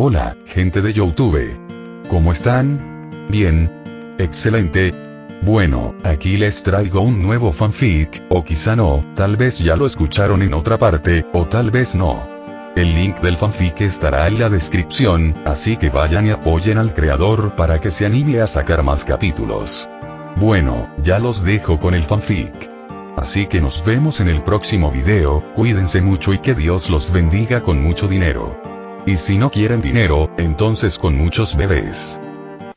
Hola, gente de YouTube. ¿Cómo están? Bien. Excelente. Bueno, aquí les traigo un nuevo fanfic, o quizá no, tal vez ya lo escucharon en otra parte, o tal vez no. El link del fanfic estará en la descripción, así que vayan y apoyen al creador para que se anime a sacar más capítulos. Bueno, ya los dejo con el fanfic. Así que nos vemos en el próximo video, cuídense mucho y que Dios los bendiga con mucho dinero. Y si no quieren dinero, entonces con muchos bebés.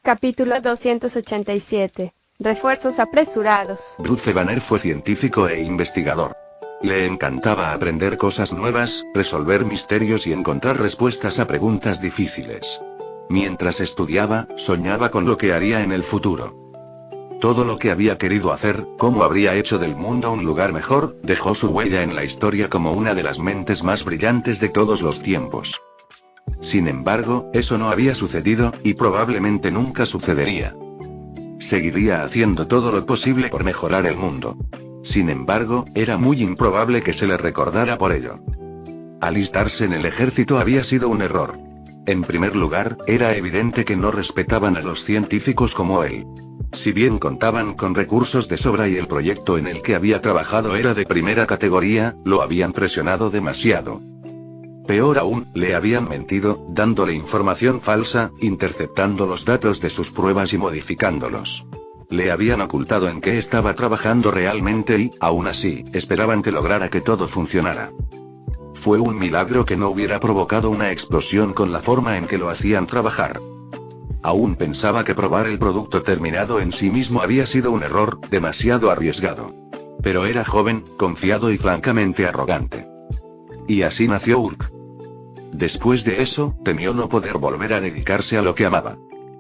Capítulo 287. Refuerzos apresurados. Bruce Banner fue científico e investigador. Le encantaba aprender cosas nuevas, resolver misterios y encontrar respuestas a preguntas difíciles. Mientras estudiaba, soñaba con lo que haría en el futuro. Todo lo que había querido hacer, cómo habría hecho del mundo un lugar mejor, dejó su huella en la historia como una de las mentes más brillantes de todos los tiempos. Sin embargo, eso no había sucedido, y probablemente nunca sucedería. Seguiría haciendo todo lo posible por mejorar el mundo. Sin embargo, era muy improbable que se le recordara por ello. Alistarse en el ejército había sido un error. En primer lugar, era evidente que no respetaban a los científicos como él. Si bien contaban con recursos de sobra y el proyecto en el que había trabajado era de primera categoría, lo habían presionado demasiado. Peor aún, le habían mentido, dándole información falsa, interceptando los datos de sus pruebas y modificándolos. Le habían ocultado en qué estaba trabajando realmente y, aún así, esperaban que lograra que todo funcionara. Fue un milagro que no hubiera provocado una explosión con la forma en que lo hacían trabajar. Aún pensaba que probar el producto terminado en sí mismo había sido un error, demasiado arriesgado. Pero era joven, confiado y francamente arrogante. Y así nació Hulk. Después de eso, temió no poder volver a dedicarse a lo que amaba.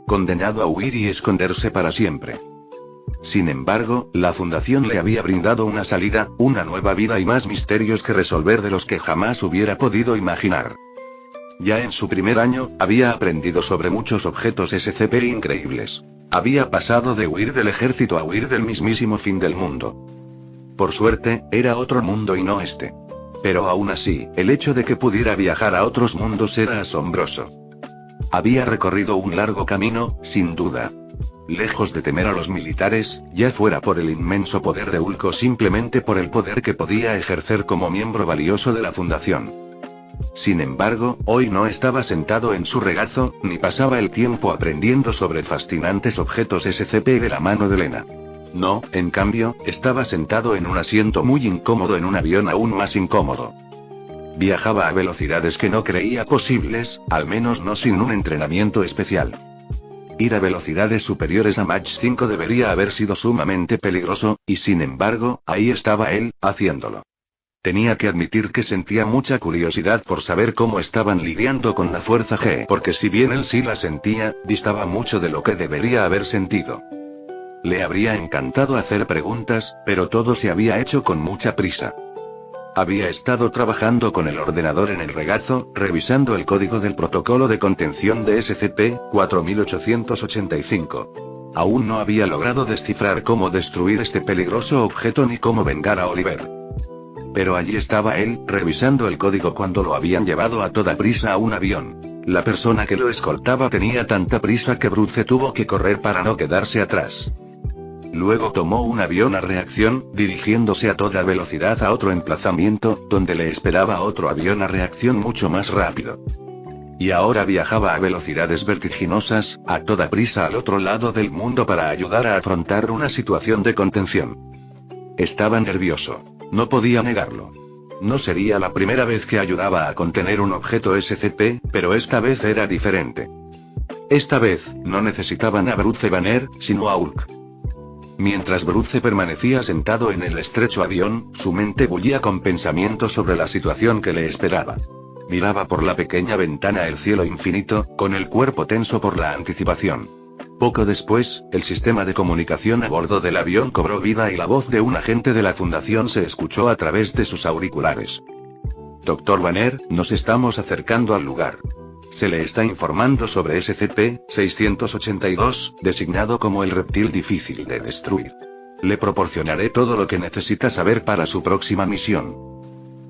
Condenado a huir y esconderse para siempre. Sin embargo, la fundación le había brindado una salida, una nueva vida y más misterios que resolver de los que jamás hubiera podido imaginar. Ya en su primer año, había aprendido sobre muchos objetos SCP increíbles. Había pasado de huir del ejército a huir del mismísimo fin del mundo. Por suerte, era otro mundo y no este. Pero aún así, el hecho de que pudiera viajar a otros mundos era asombroso. Había recorrido un largo camino, sin duda. Lejos de temer a los militares, ya fuera por el inmenso poder de Hulk o simplemente por el poder que podía ejercer como miembro valioso de la fundación. Sin embargo, hoy no estaba sentado en su regazo, ni pasaba el tiempo aprendiendo sobre fascinantes objetos SCP de la mano de Lena. No, en cambio, estaba sentado en un asiento muy incómodo en un avión aún más incómodo. Viajaba a velocidades que no creía posibles, al menos no sin un entrenamiento especial. Ir a velocidades superiores a Mach 5 debería haber sido sumamente peligroso, y sin embargo, ahí estaba él, haciéndolo. Tenía que admitir que sentía mucha curiosidad por saber cómo estaban lidiando con la fuerza G, porque si bien él sí la sentía, distaba mucho de lo que debería haber sentido. Le habría encantado hacer preguntas, pero todo se había hecho con mucha prisa. Había estado trabajando con el ordenador en el regazo, revisando el código del protocolo de contención de SCP-4885. Aún no había logrado descifrar cómo destruir este peligroso objeto ni cómo vengar a Oliver. Pero allí estaba él, revisando el código cuando lo habían llevado a toda prisa a un avión. La persona que lo escoltaba tenía tanta prisa que Bruce tuvo que correr para no quedarse atrás. Luego tomó un avión a reacción, dirigiéndose a toda velocidad a otro emplazamiento, donde le esperaba otro avión a reacción mucho más rápido. Y ahora viajaba a velocidades vertiginosas, a toda prisa al otro lado del mundo para ayudar a afrontar una situación de contención. Estaba nervioso. No podía negarlo. No sería la primera vez que ayudaba a contener un objeto SCP, pero esta vez era diferente. Esta vez, no necesitaban a Bruce Banner, sino a Hulk. Mientras Bruce permanecía sentado en el estrecho avión, su mente bullía con pensamientos sobre la situación que le esperaba. Miraba por la pequeña ventana el cielo infinito, con el cuerpo tenso por la anticipación. Poco después, el sistema de comunicación a bordo del avión cobró vida y la voz de un agente de la fundación se escuchó a través de sus auriculares. Dr. Banner, nos estamos acercando al lugar. Se le está informando sobre SCP-682, designado como el reptil difícil de destruir. Le proporcionaré todo lo que necesita saber para su próxima misión.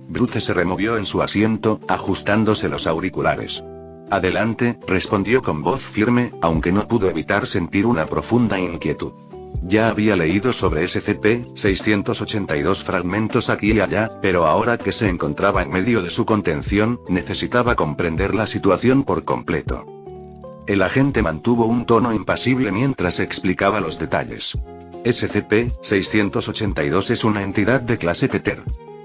Bruce se removió en su asiento, ajustándose los auriculares. Adelante, respondió con voz firme, aunque no pudo evitar sentir una profunda inquietud. Ya había leído sobre SCP-682 fragmentos aquí y allá, pero ahora que se encontraba en medio de su contención, necesitaba comprender la situación por completo. El agente mantuvo un tono impasible mientras explicaba los detalles. SCP-682 es una entidad de clase Tether.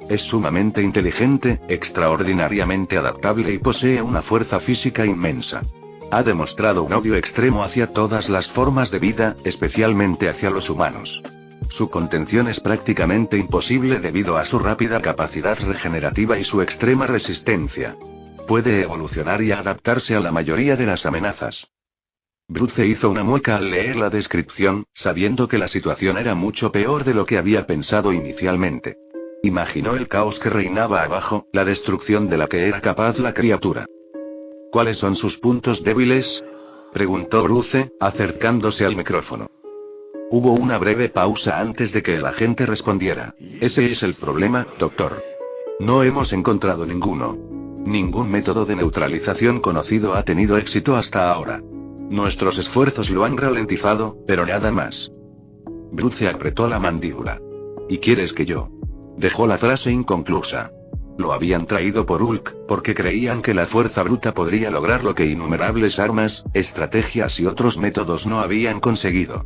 Es sumamente inteligente, extraordinariamente adaptable y posee una fuerza física inmensa. Ha demostrado un odio extremo hacia todas las formas de vida, especialmente hacia los humanos. Su contención es prácticamente imposible debido a su rápida capacidad regenerativa y su extrema resistencia. Puede evolucionar y adaptarse a la mayoría de las amenazas. Bruce hizo una mueca al leer la descripción, sabiendo que la situación era mucho peor de lo que había pensado inicialmente. Imaginó el caos que reinaba abajo, la destrucción de la que era capaz la criatura. ¿Cuáles son sus puntos débiles?, preguntó Bruce, acercándose al micrófono. Hubo una breve pausa antes de que el agente respondiera. Ese es el problema, doctor. No hemos encontrado ninguno. Ningún método de neutralización conocido ha tenido éxito hasta ahora. Nuestros esfuerzos lo han ralentizado, pero nada más. Bruce apretó la mandíbula. ¿Y quieres que yo? Dejó la frase inconclusa. Lo habían traído por Hulk, porque creían que la fuerza bruta podría lograr lo que innumerables armas, estrategias y otros métodos no habían conseguido.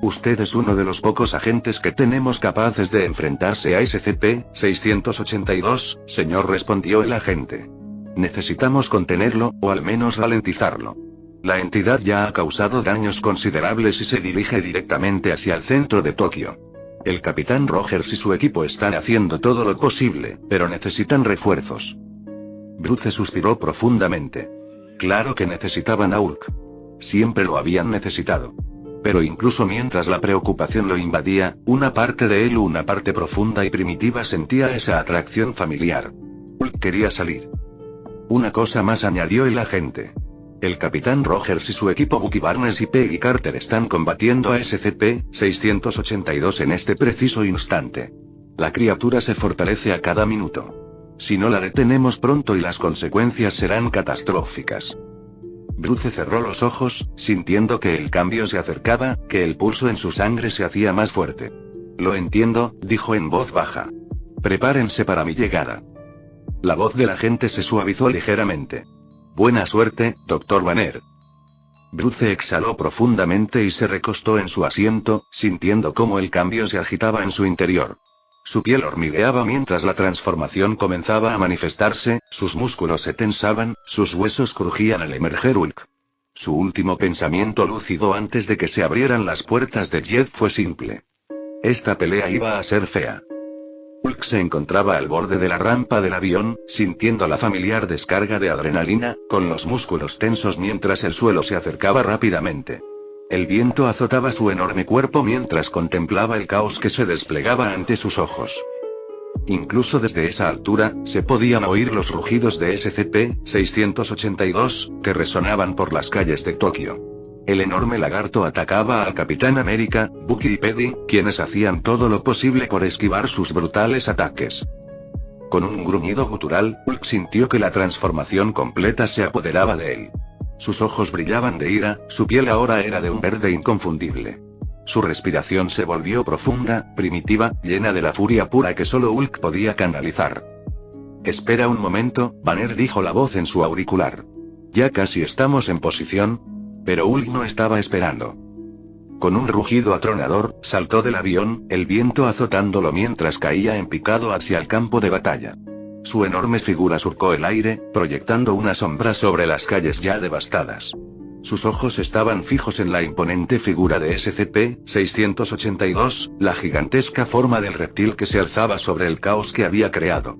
Usted es uno de los pocos agentes que tenemos capaces de enfrentarse a SCP-682, señor, respondió el agente. Necesitamos contenerlo, o al menos ralentizarlo. La entidad ya ha causado daños considerables y se dirige directamente hacia el centro de Tokio. El Capitán Rogers y su equipo están haciendo todo lo posible, pero necesitan refuerzos. Bruce suspiró profundamente. Claro que necesitaban a Hulk. Siempre lo habían necesitado. Pero incluso mientras la preocupación lo invadía, una parte de él, una parte profunda y primitiva, sentía esa atracción familiar. Hulk quería salir. Una cosa más, añadió el agente. El Capitán Rogers y su equipo, Bucky Barnes y Peggy Carter, están combatiendo a SCP-682 en este preciso instante. La criatura se fortalece a cada minuto. Si no la detenemos pronto, y las consecuencias serán catastróficas. Bruce cerró los ojos, sintiendo que el cambio se acercaba, que el pulso en su sangre se hacía más fuerte. Lo entiendo, dijo en voz baja. Prepárense para mi llegada. La voz del agente se suavizó ligeramente. Buena suerte, Dr. Banner. Bruce exhaló profundamente y se recostó en su asiento, sintiendo cómo el cambio se agitaba en su interior. Su piel hormigueaba mientras la transformación comenzaba a manifestarse, sus músculos se tensaban, sus huesos crujían al emerger Hulk. Su último pensamiento lúcido antes de que se abrieran las puertas de Jet fue simple. Esta pelea iba a ser fea. Hulk se encontraba al borde de la rampa del avión, sintiendo la familiar descarga de adrenalina, con los músculos tensos mientras el suelo se acercaba rápidamente. El viento azotaba su enorme cuerpo mientras contemplaba el caos que se desplegaba ante sus ojos. Incluso desde esa altura, se podían oír los rugidos de SCP-682, que resonaban por las calles de Tokio. El enorme lagarto atacaba al Capitán América, Bucky y Peggy, quienes hacían todo lo posible por esquivar sus brutales ataques. Con un gruñido gutural, Hulk sintió que la transformación completa se apoderaba de él. Sus ojos brillaban de ira, su piel ahora era de un verde inconfundible. Su respiración se volvió profunda, primitiva, llena de la furia pura que solo Hulk podía canalizar. Espera un momento, Banner, dijo la voz en su auricular. Ya casi estamos en posición. Pero Hulk no estaba esperando. Con un rugido atronador, saltó del avión, el viento azotándolo mientras caía en picado hacia el campo de batalla. Su enorme figura surcó el aire, proyectando una sombra sobre las calles ya devastadas. Sus ojos estaban fijos en la imponente figura de SCP-682, la gigantesca forma del reptil que se alzaba sobre el caos que había creado.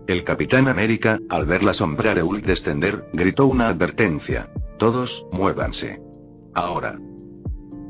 El Capitán América, al ver la sombra de Hulk descender, gritó una advertencia. Todos, muévanse. Ahora.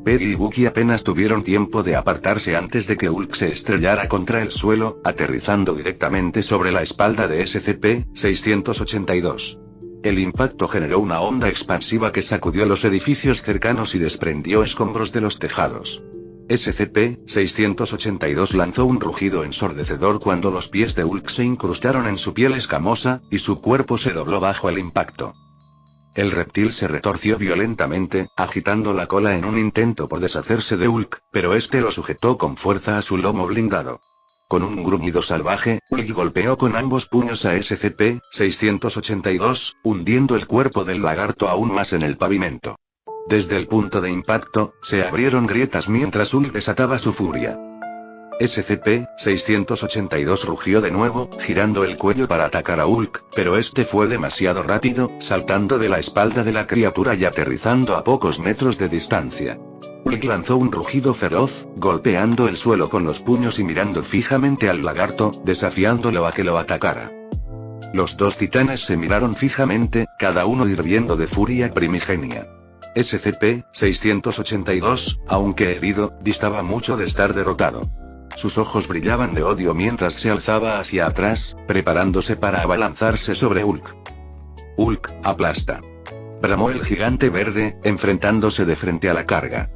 Peggy y Bucky apenas tuvieron tiempo de apartarse antes de que Hulk se estrellara contra el suelo, aterrizando directamente sobre la espalda de SCP-682. El impacto generó una onda expansiva que sacudió los edificios cercanos y desprendió escombros de los tejados. SCP-682 lanzó un rugido ensordecedor cuando los pies de Hulk se incrustaron en su piel escamosa, y su cuerpo se dobló bajo el impacto. El reptil se retorció violentamente, agitando la cola en un intento por deshacerse de Hulk, pero este lo sujetó con fuerza a su lomo blindado. Con un gruñido salvaje, Hulk golpeó con ambos puños a SCP-682, hundiendo el cuerpo del lagarto aún más en el pavimento. Desde el punto de impacto, se abrieron grietas mientras Hulk desataba su furia. SCP-682 rugió de nuevo, girando el cuello para atacar a Hulk, pero este fue demasiado rápido, saltando de la espalda de la criatura y aterrizando a pocos metros de distancia. Hulk lanzó un rugido feroz, golpeando el suelo con los puños y mirando fijamente al lagarto, desafiándolo a que lo atacara. Los dos titanes se miraron fijamente, cada uno hirviendo de furia primigenia. SCP-682, aunque herido, distaba mucho de estar derrotado. Sus ojos brillaban de odio mientras se alzaba hacia atrás, preparándose para abalanzarse sobre Hulk. Hulk, aplasta. Bramó el gigante verde, enfrentándose de frente a la carga.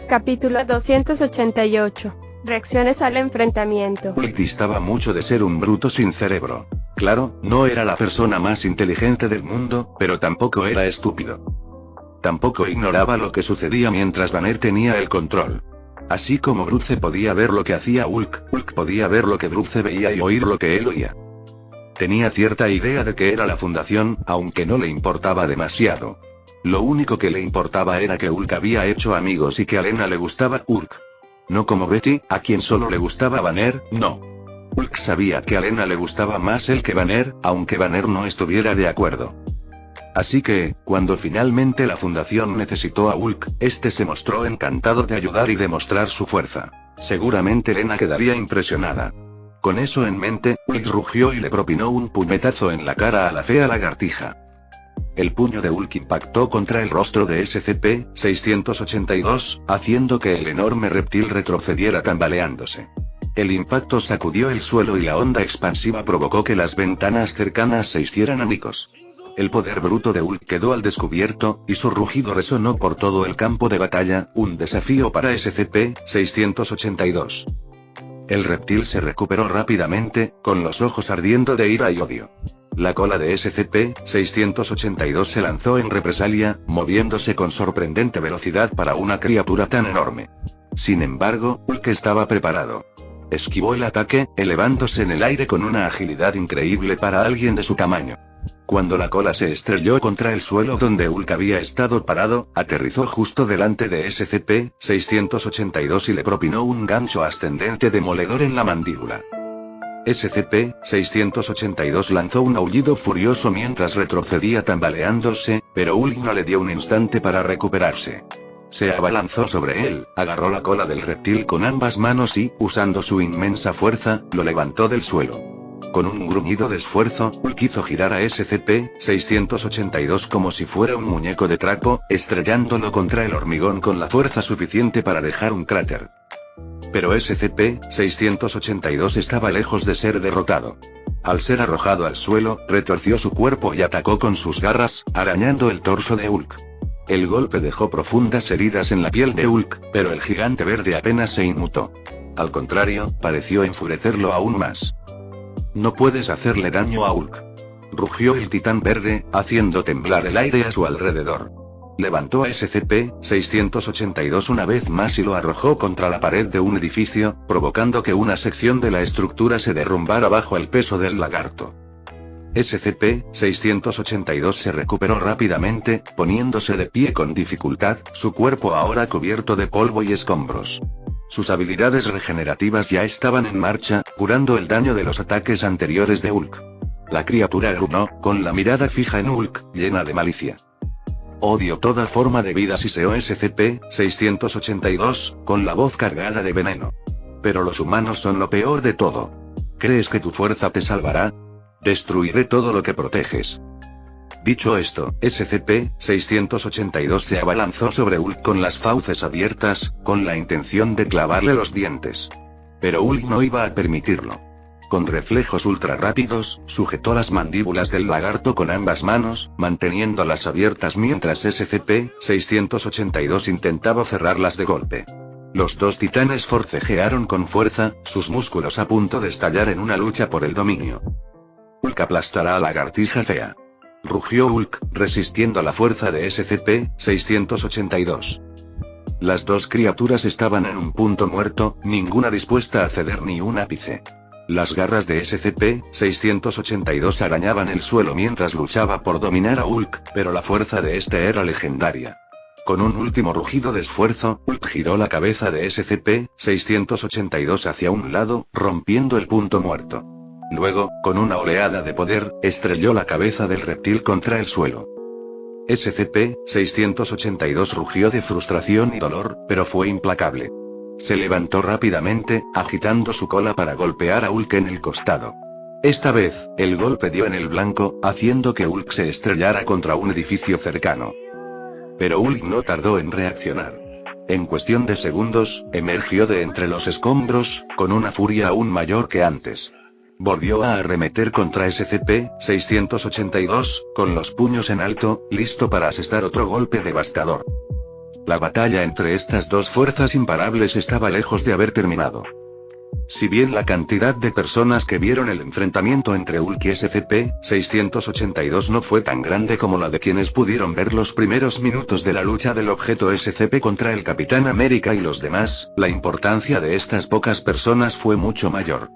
Capítulo 288. Reacciones al enfrentamiento. Hulk distaba mucho de ser un bruto sin cerebro. Claro, no era la persona más inteligente del mundo, pero tampoco era estúpido. Tampoco ignoraba lo que sucedía mientras Banner tenía el control. Así como Bruce podía ver lo que hacía Hulk, Hulk podía ver lo que Bruce veía y oír lo que él oía. Tenía cierta idea de que era la fundación, aunque no le importaba demasiado. Lo único que le importaba era que Hulk había hecho amigos y que a Lena le gustaba Hulk. No como Betty, a quien solo le gustaba Banner, no. Hulk sabía que a Lena le gustaba más él que Banner, aunque Banner no estuviera de acuerdo. Así que, cuando finalmente la fundación necesitó a Hulk, este se mostró encantado de ayudar y demostrar su fuerza. Seguramente Lena quedaría impresionada. Con eso en mente, Hulk rugió y le propinó un puñetazo en la cara a la fea lagartija. El puño de Hulk impactó contra el rostro de SCP-682, haciendo que el enorme reptil retrocediera tambaleándose. El impacto sacudió el suelo y la onda expansiva provocó que las ventanas cercanas se hicieran añicos. El poder bruto de Hulk quedó al descubierto, y su rugido resonó por todo el campo de batalla, un desafío para SCP-682. El reptil se recuperó rápidamente, con los ojos ardiendo de ira y odio. La cola de SCP-682 se lanzó en represalia, moviéndose con sorprendente velocidad para una criatura tan enorme. Sin embargo, Hulk estaba preparado. Esquivó el ataque, elevándose en el aire con una agilidad increíble para alguien de su tamaño. Cuando la cola se estrelló contra el suelo donde Hulk había estado parado, aterrizó justo delante de SCP-682 y le propinó un gancho ascendente demoledor en la mandíbula. SCP-682 lanzó un aullido furioso mientras retrocedía tambaleándose, pero Hulk no le dio un instante para recuperarse. Se abalanzó sobre él, agarró la cola del reptil con ambas manos y, usando su inmensa fuerza, lo levantó del suelo. Con un gruñido de esfuerzo, Hulk hizo girar a SCP-682 como si fuera un muñeco de trapo, estrellándolo contra el hormigón con la fuerza suficiente para dejar un cráter. Pero SCP-682 estaba lejos de ser derrotado. Al ser arrojado al suelo, retorció su cuerpo y atacó con sus garras, arañando el torso de Hulk. El golpe dejó profundas heridas en la piel de Hulk, pero el gigante verde apenas se inmutó. Al contrario, pareció enfurecerlo aún más. No puedes hacerle daño a Hulk. Rugió el titán verde, haciendo temblar el aire a su alrededor. Levantó a SCP-682 una vez más y lo arrojó contra la pared de un edificio, provocando que una sección de la estructura se derrumbara bajo el peso del lagarto. SCP-682 se recuperó rápidamente, poniéndose de pie con dificultad, su cuerpo ahora cubierto de polvo y escombros. Sus habilidades regenerativas ya estaban en marcha, curando el daño de los ataques anteriores de Hulk. La criatura gruñó, con la mirada fija en Hulk, llena de malicia. Odio toda forma de vida, siseó SCP-682, con la voz cargada de veneno. Pero los humanos son lo peor de todo. ¿Crees que tu fuerza te salvará? Destruiré todo lo que proteges. Dicho esto, SCP-682 se abalanzó sobre Hulk con las fauces abiertas, con la intención de clavarle los dientes. Pero Hulk no iba a permitirlo. Con reflejos ultra rápidos, sujetó las mandíbulas del lagarto con ambas manos, manteniéndolas abiertas mientras SCP-682 intentaba cerrarlas de golpe. Los dos titanes forcejearon con fuerza, sus músculos a punto de estallar en una lucha por el dominio. Hulk aplastará a la lagartija fea. rugió Hulk, resistiendo la fuerza de SCP-682. Las dos criaturas estaban en un punto muerto, ninguna dispuesta a ceder ni un ápice. Las garras de SCP-682 arañaban el suelo mientras luchaba por dominar a Hulk, pero la fuerza de este era legendaria. Con un último rugido de esfuerzo, Hulk giró la cabeza de SCP-682 hacia un lado, rompiendo el punto muerto. Luego, con una oleada de poder, estrelló la cabeza del reptil contra el suelo. SCP-682 rugió de frustración y dolor, pero fue implacable. Se levantó rápidamente, agitando su cola para golpear a Hulk en el costado. Esta vez, el golpe dio en el blanco, haciendo que Hulk se estrellara contra un edificio cercano. Pero Hulk no tardó en reaccionar. En cuestión de segundos, emergió de entre los escombros, con una furia aún mayor que antes. Volvió a arremeter contra SCP-682, con los puños en alto, listo para asestar otro golpe devastador. La batalla entre estas dos fuerzas imparables estaba lejos de haber terminado. Si bien la cantidad de personas que vieron el enfrentamiento entre Hulk y SCP-682 no fue tan grande como la de quienes pudieron ver los primeros minutos de la lucha del objeto SCP contra el Capitán América y los demás, la importancia de estas pocas personas fue mucho mayor.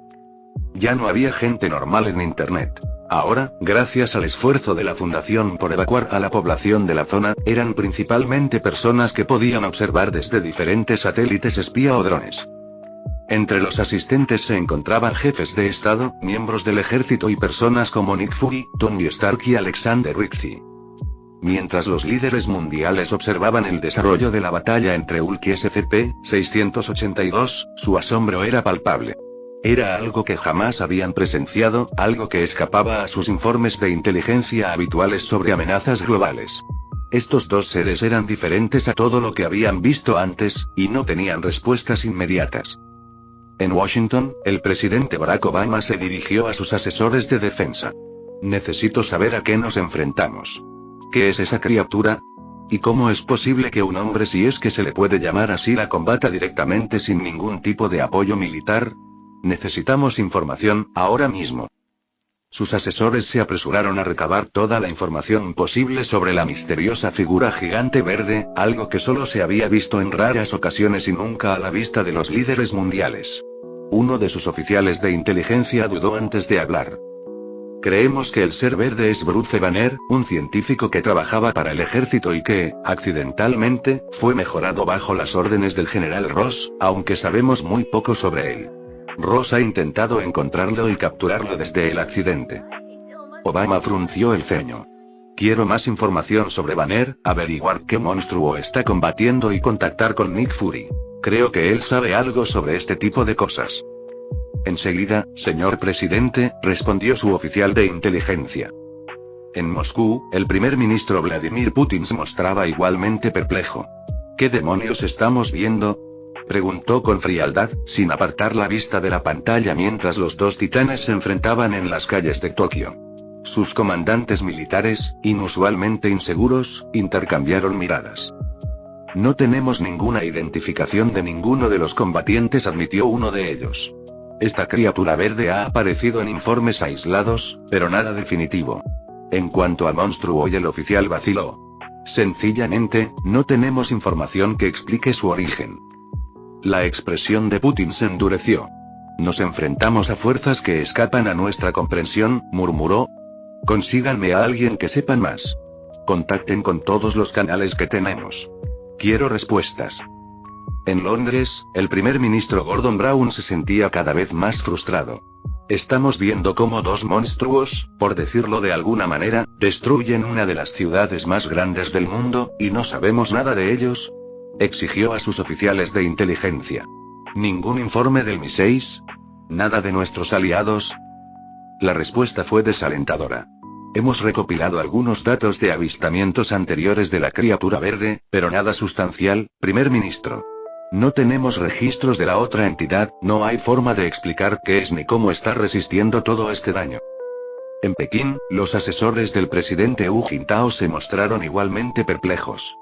Ya no había gente normal en Internet. Ahora, gracias al esfuerzo de la Fundación por evacuar a la población de la zona, eran principalmente personas que podían observar desde diferentes satélites espía o drones. Entre los asistentes se encontraban jefes de Estado, miembros del ejército y personas como Nick Fury, Tony Stark y Alexander Ritchie. Mientras los líderes mundiales observaban el desarrollo de la batalla entre Hulk y SCP-682, su asombro era palpable. Era algo que jamás habían presenciado, algo que escapaba a sus informes de inteligencia habituales sobre amenazas globales. Estos dos seres eran diferentes a todo lo que habían visto antes, y no tenían respuestas inmediatas. En Washington, el presidente Barack Obama se dirigió a sus asesores de defensa. Necesito saber a qué nos enfrentamos. ¿Qué es esa criatura? ¿Y cómo es posible que un hombre, si es que se le puede llamar así, la combata directamente sin ningún tipo de apoyo militar? Necesitamos información, ahora mismo. Sus asesores se apresuraron a recabar toda la información posible sobre la misteriosa figura gigante verde, algo que solo se había visto en raras ocasiones y nunca a la vista de los líderes mundiales. Uno de sus oficiales de inteligencia dudó antes de hablar. Creemos que el ser verde es Bruce Banner, un científico que trabajaba para el ejército y que, accidentalmente, fue mejorado bajo las órdenes del general Ross, aunque sabemos muy poco sobre él. Ross ha intentado encontrarlo y capturarlo desde el accidente. Obama frunció el ceño. Quiero más información sobre Banner, averiguar qué monstruo está combatiendo y contactar con Nick Fury. Creo que él sabe algo sobre este tipo de cosas. Enseguida, señor presidente, respondió su oficial de inteligencia. En Moscú, el primer ministro Vladimir Putin se mostraba igualmente perplejo. ¿Qué demonios estamos viendo?, preguntó con frialdad, sin apartar la vista de la pantalla mientras los dos titanes se enfrentaban en las calles de Tokio. Sus comandantes militares, inusualmente inseguros, intercambiaron miradas. No tenemos ninguna identificación de ninguno de los combatientes, admitió uno de ellos. Esta criatura verde ha aparecido en informes aislados, pero nada definitivo. En cuanto al monstruo, y el oficial vaciló. Sencillamente, no tenemos información que explique su origen. La expresión de Putin se endureció. Nos enfrentamos a fuerzas que escapan a nuestra comprensión, murmuró. Consíganme a alguien que sepa más. Contacten con todos los canales que tenemos. Quiero respuestas. En Londres, el primer ministro Gordon Brown se sentía cada vez más frustrado. Estamos viendo cómo dos monstruos, por decirlo de alguna manera, destruyen una de las ciudades más grandes del mundo, y no sabemos nada de ellos. Exigió a sus oficiales de inteligencia. ¿Ningún informe del MI6? ¿Nada de nuestros aliados? La respuesta fue desalentadora. Hemos recopilado algunos datos de avistamientos anteriores de la criatura verde, pero nada sustancial, primer ministro. No tenemos registros de la otra entidad, no hay forma de explicar qué es ni cómo está resistiendo todo este daño. En Pekín, los asesores del presidente Hu Jintao se mostraron igualmente perplejos.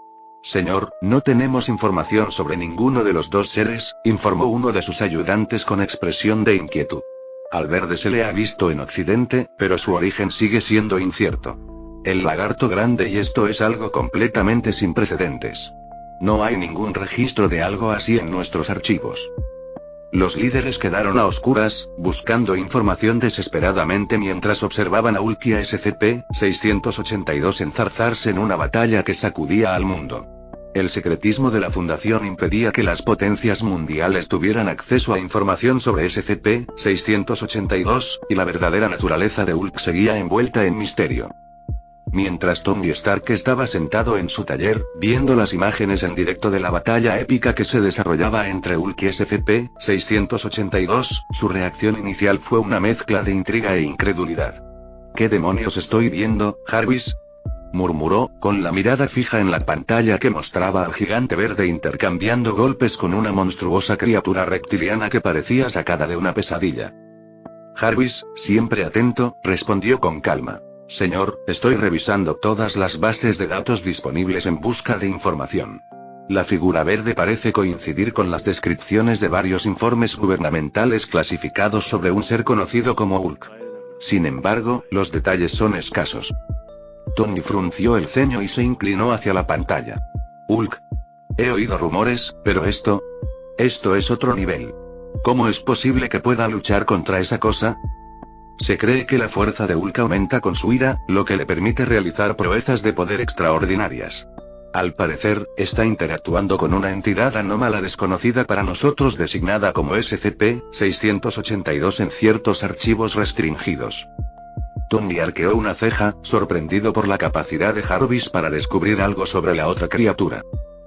Señor, no tenemos información sobre ninguno de los dos seres, informó uno de sus ayudantes con expresión de inquietud. Al verde se le ha visto en Occidente, pero su origen sigue siendo incierto. El lagarto grande, y esto es algo completamente sin precedentes. No hay ningún registro de algo así en nuestros archivos. Los líderes quedaron a oscuras, buscando información desesperadamente mientras observaban a Hulk y a SCP-682 enzarzarse en una batalla que sacudía al mundo. El secretismo de la Fundación impedía que las potencias mundiales tuvieran acceso a información sobre SCP-682, y la verdadera naturaleza de Hulk seguía envuelta en misterio. Mientras Tony Stark estaba sentado en su taller, viendo las imágenes en directo de la batalla épica que se desarrollaba entre Hulk y SCP-682, su reacción inicial fue una mezcla de intriga e incredulidad. ¿Qué demonios estoy viendo, Jarvis?, murmuró, con la mirada fija en la pantalla que mostraba al gigante verde intercambiando golpes con una monstruosa criatura reptiliana que parecía sacada de una pesadilla. Jarvis, siempre atento, respondió con calma. Señor, estoy revisando todas las bases de datos disponibles en busca de información. La figura verde parece coincidir con las descripciones de varios informes gubernamentales clasificados sobre un ser conocido como Hulk. Sin embargo, los detalles son escasos. Tony frunció el ceño y se inclinó hacia la pantalla. Hulk. He oído rumores, pero esto es otro nivel. ¿Cómo es posible que pueda luchar contra esa cosa? Se cree que la fuerza de Hulk aumenta con su ira, lo que le permite realizar proezas de poder extraordinarias. Al parecer, está interactuando con una entidad anómala desconocida para nosotros designada como SCP-682 en ciertos archivos restringidos. Tony arqueó una ceja, sorprendido por la capacidad de Jarvis para descubrir algo sobre la otra criatura.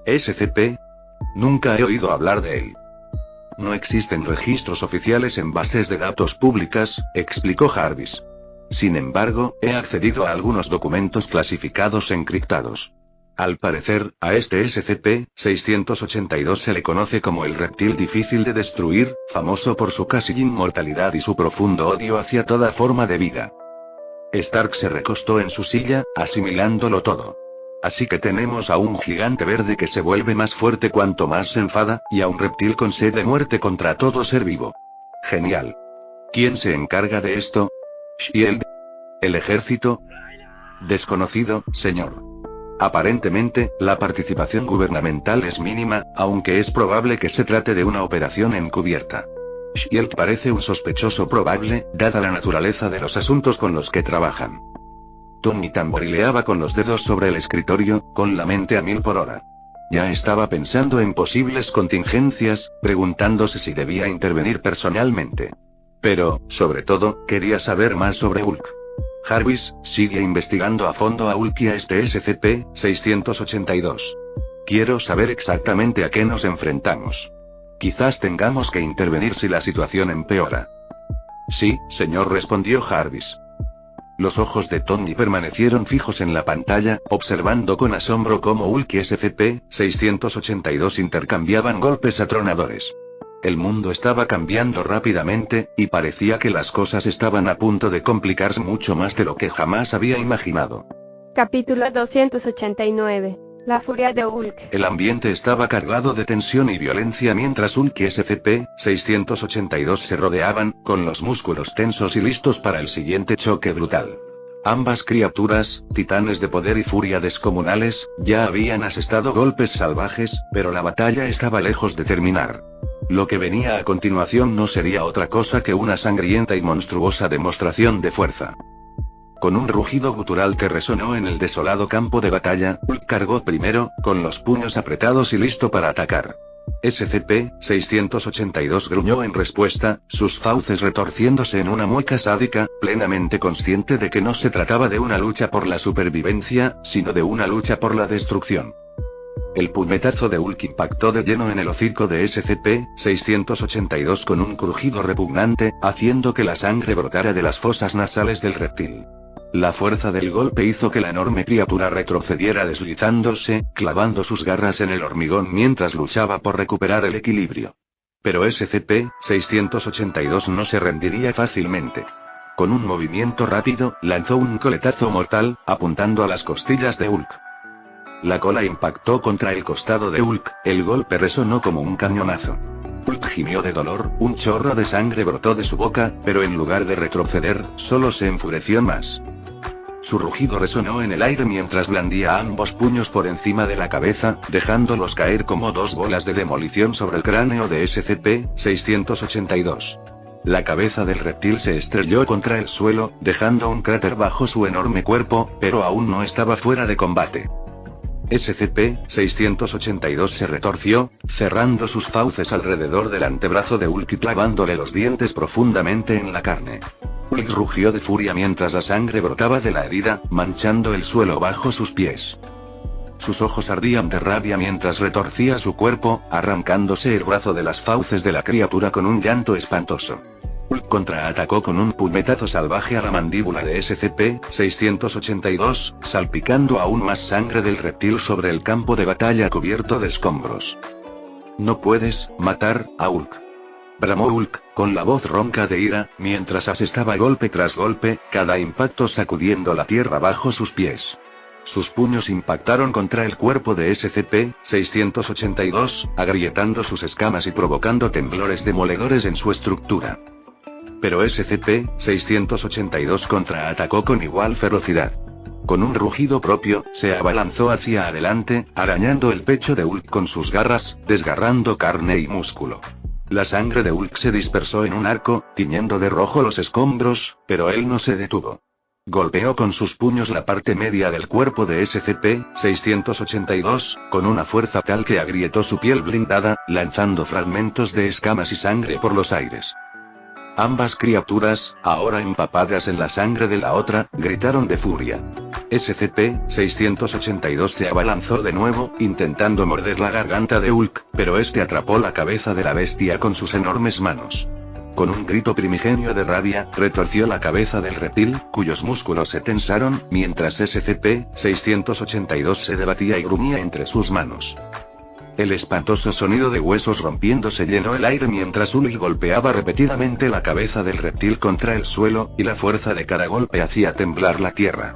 ¿SCP? Nunca he oído hablar de él. No existen registros oficiales en bases de datos públicas, explicó Jarvis. Sin embargo, he accedido a algunos documentos clasificados encriptados. Al parecer, a este SCP-682 se le conoce como el reptil difícil de destruir, famoso por su casi inmortalidad y su profundo odio hacia toda forma de vida. Stark se recostó en su silla, asimilándolo todo. Así que tenemos a un gigante verde que se vuelve más fuerte cuanto más se enfada, y a un reptil con sed de muerte contra todo ser vivo. Genial. ¿Quién se encarga de esto? ¿Shield? ¿El ejército? Desconocido, señor. Aparentemente, la participación gubernamental es mínima, aunque es probable que se trate de una operación encubierta. Shield parece un sospechoso probable, dada la naturaleza de los asuntos con los que trabajan. Tony tamborileaba con los dedos sobre el escritorio, con la mente a 1000 por hora. Ya estaba pensando en posibles contingencias, preguntándose si debía intervenir personalmente. Pero, sobre todo, quería saber más sobre Hulk. Jarvis, sigue investigando a fondo a Hulk y a este SCP-682. Quiero saber exactamente a qué nos enfrentamos. Quizás tengamos que intervenir si la situación empeora. Sí, señor, respondió Jarvis. Los ojos de Tony permanecieron fijos en la pantalla, observando con asombro cómo Hulk y SCP-682 intercambiaban golpes atronadores. El mundo estaba cambiando rápidamente, y parecía que las cosas estaban a punto de complicarse mucho más de lo que jamás había imaginado. Capítulo 289. La furia de Hulk. El ambiente estaba cargado de tensión y violencia mientras Hulk y SCP-682 se rodeaban, con los músculos tensos y listos para el siguiente choque brutal. Ambas criaturas, titanes de poder y furia descomunales, ya habían asestado golpes salvajes, pero la batalla estaba lejos de terminar. Lo que venía a continuación no sería otra cosa que una sangrienta y monstruosa demostración de fuerza. Con un rugido gutural que resonó en el desolado campo de batalla, Hulk cargó primero, con los puños apretados y listo para atacar. SCP-682 gruñó en respuesta, sus fauces retorciéndose en una mueca sádica, plenamente consciente de que no se trataba de una lucha por la supervivencia, sino de una lucha por la destrucción. El puñetazo de Hulk impactó de lleno en el hocico de SCP-682 con un crujido repugnante, haciendo que la sangre brotara de las fosas nasales del reptil. La fuerza del golpe hizo que la enorme criatura retrocediera deslizándose, clavando sus garras en el hormigón mientras luchaba por recuperar el equilibrio. Pero SCP-682 no se rendiría fácilmente. Con un movimiento rápido, lanzó un coletazo mortal, apuntando a las costillas de Hulk. La cola impactó contra el costado de Hulk, el golpe resonó como un cañonazo. Hulk gimió de dolor, un chorro de sangre brotó de su boca, pero en lugar de retroceder, solo se enfureció más. Su rugido resonó en el aire mientras blandía ambos puños por encima de la cabeza, dejándolos caer como dos bolas de demolición sobre el cráneo de SCP-682. La cabeza del reptil se estrelló contra el suelo, dejando un cráter bajo su enorme cuerpo, pero aún no estaba fuera de combate. SCP-682 se retorció, cerrando sus fauces alrededor del antebrazo de Hulk y clavándole los dientes profundamente en la carne. Hulk rugió de furia mientras la sangre brotaba de la herida, manchando el suelo bajo sus pies. Sus ojos ardían de rabia mientras retorcía su cuerpo, arrancándose el brazo de las fauces de la criatura con un llanto espantoso. Hulk contraatacó con un puñetazo salvaje a la mandíbula de SCP-682, salpicando aún más sangre del reptil sobre el campo de batalla cubierto de escombros. «No puedes matar a Hulk», bramó Hulk, con la voz ronca de ira, mientras asestaba golpe tras golpe, cada impacto sacudiendo la tierra bajo sus pies. Sus puños impactaron contra el cuerpo de SCP-682, agrietando sus escamas y provocando temblores demoledores en su estructura. Pero SCP-682 contraatacó con igual ferocidad. Con un rugido propio, se abalanzó hacia adelante, arañando el pecho de Hulk con sus garras, desgarrando carne y músculo. La sangre de Hulk se dispersó en un arco, tiñendo de rojo los escombros, pero él no se detuvo. Golpeó con sus puños la parte media del cuerpo de SCP-682, con una fuerza tal que agrietó su piel blindada, lanzando fragmentos de escamas y sangre por los aires. Ambas criaturas, ahora empapadas en la sangre de la otra, gritaron de furia. SCP-682 se abalanzó de nuevo, intentando morder la garganta de Hulk, pero este atrapó la cabeza de la bestia con sus enormes manos. Con un grito primigenio de rabia, retorció la cabeza del reptil, cuyos músculos se tensaron, mientras SCP-682 se debatía y gruñía entre sus manos. El espantoso sonido de huesos rompiéndose llenó el aire mientras Hulk golpeaba repetidamente la cabeza del reptil contra el suelo, y la fuerza de cada golpe hacía temblar la tierra.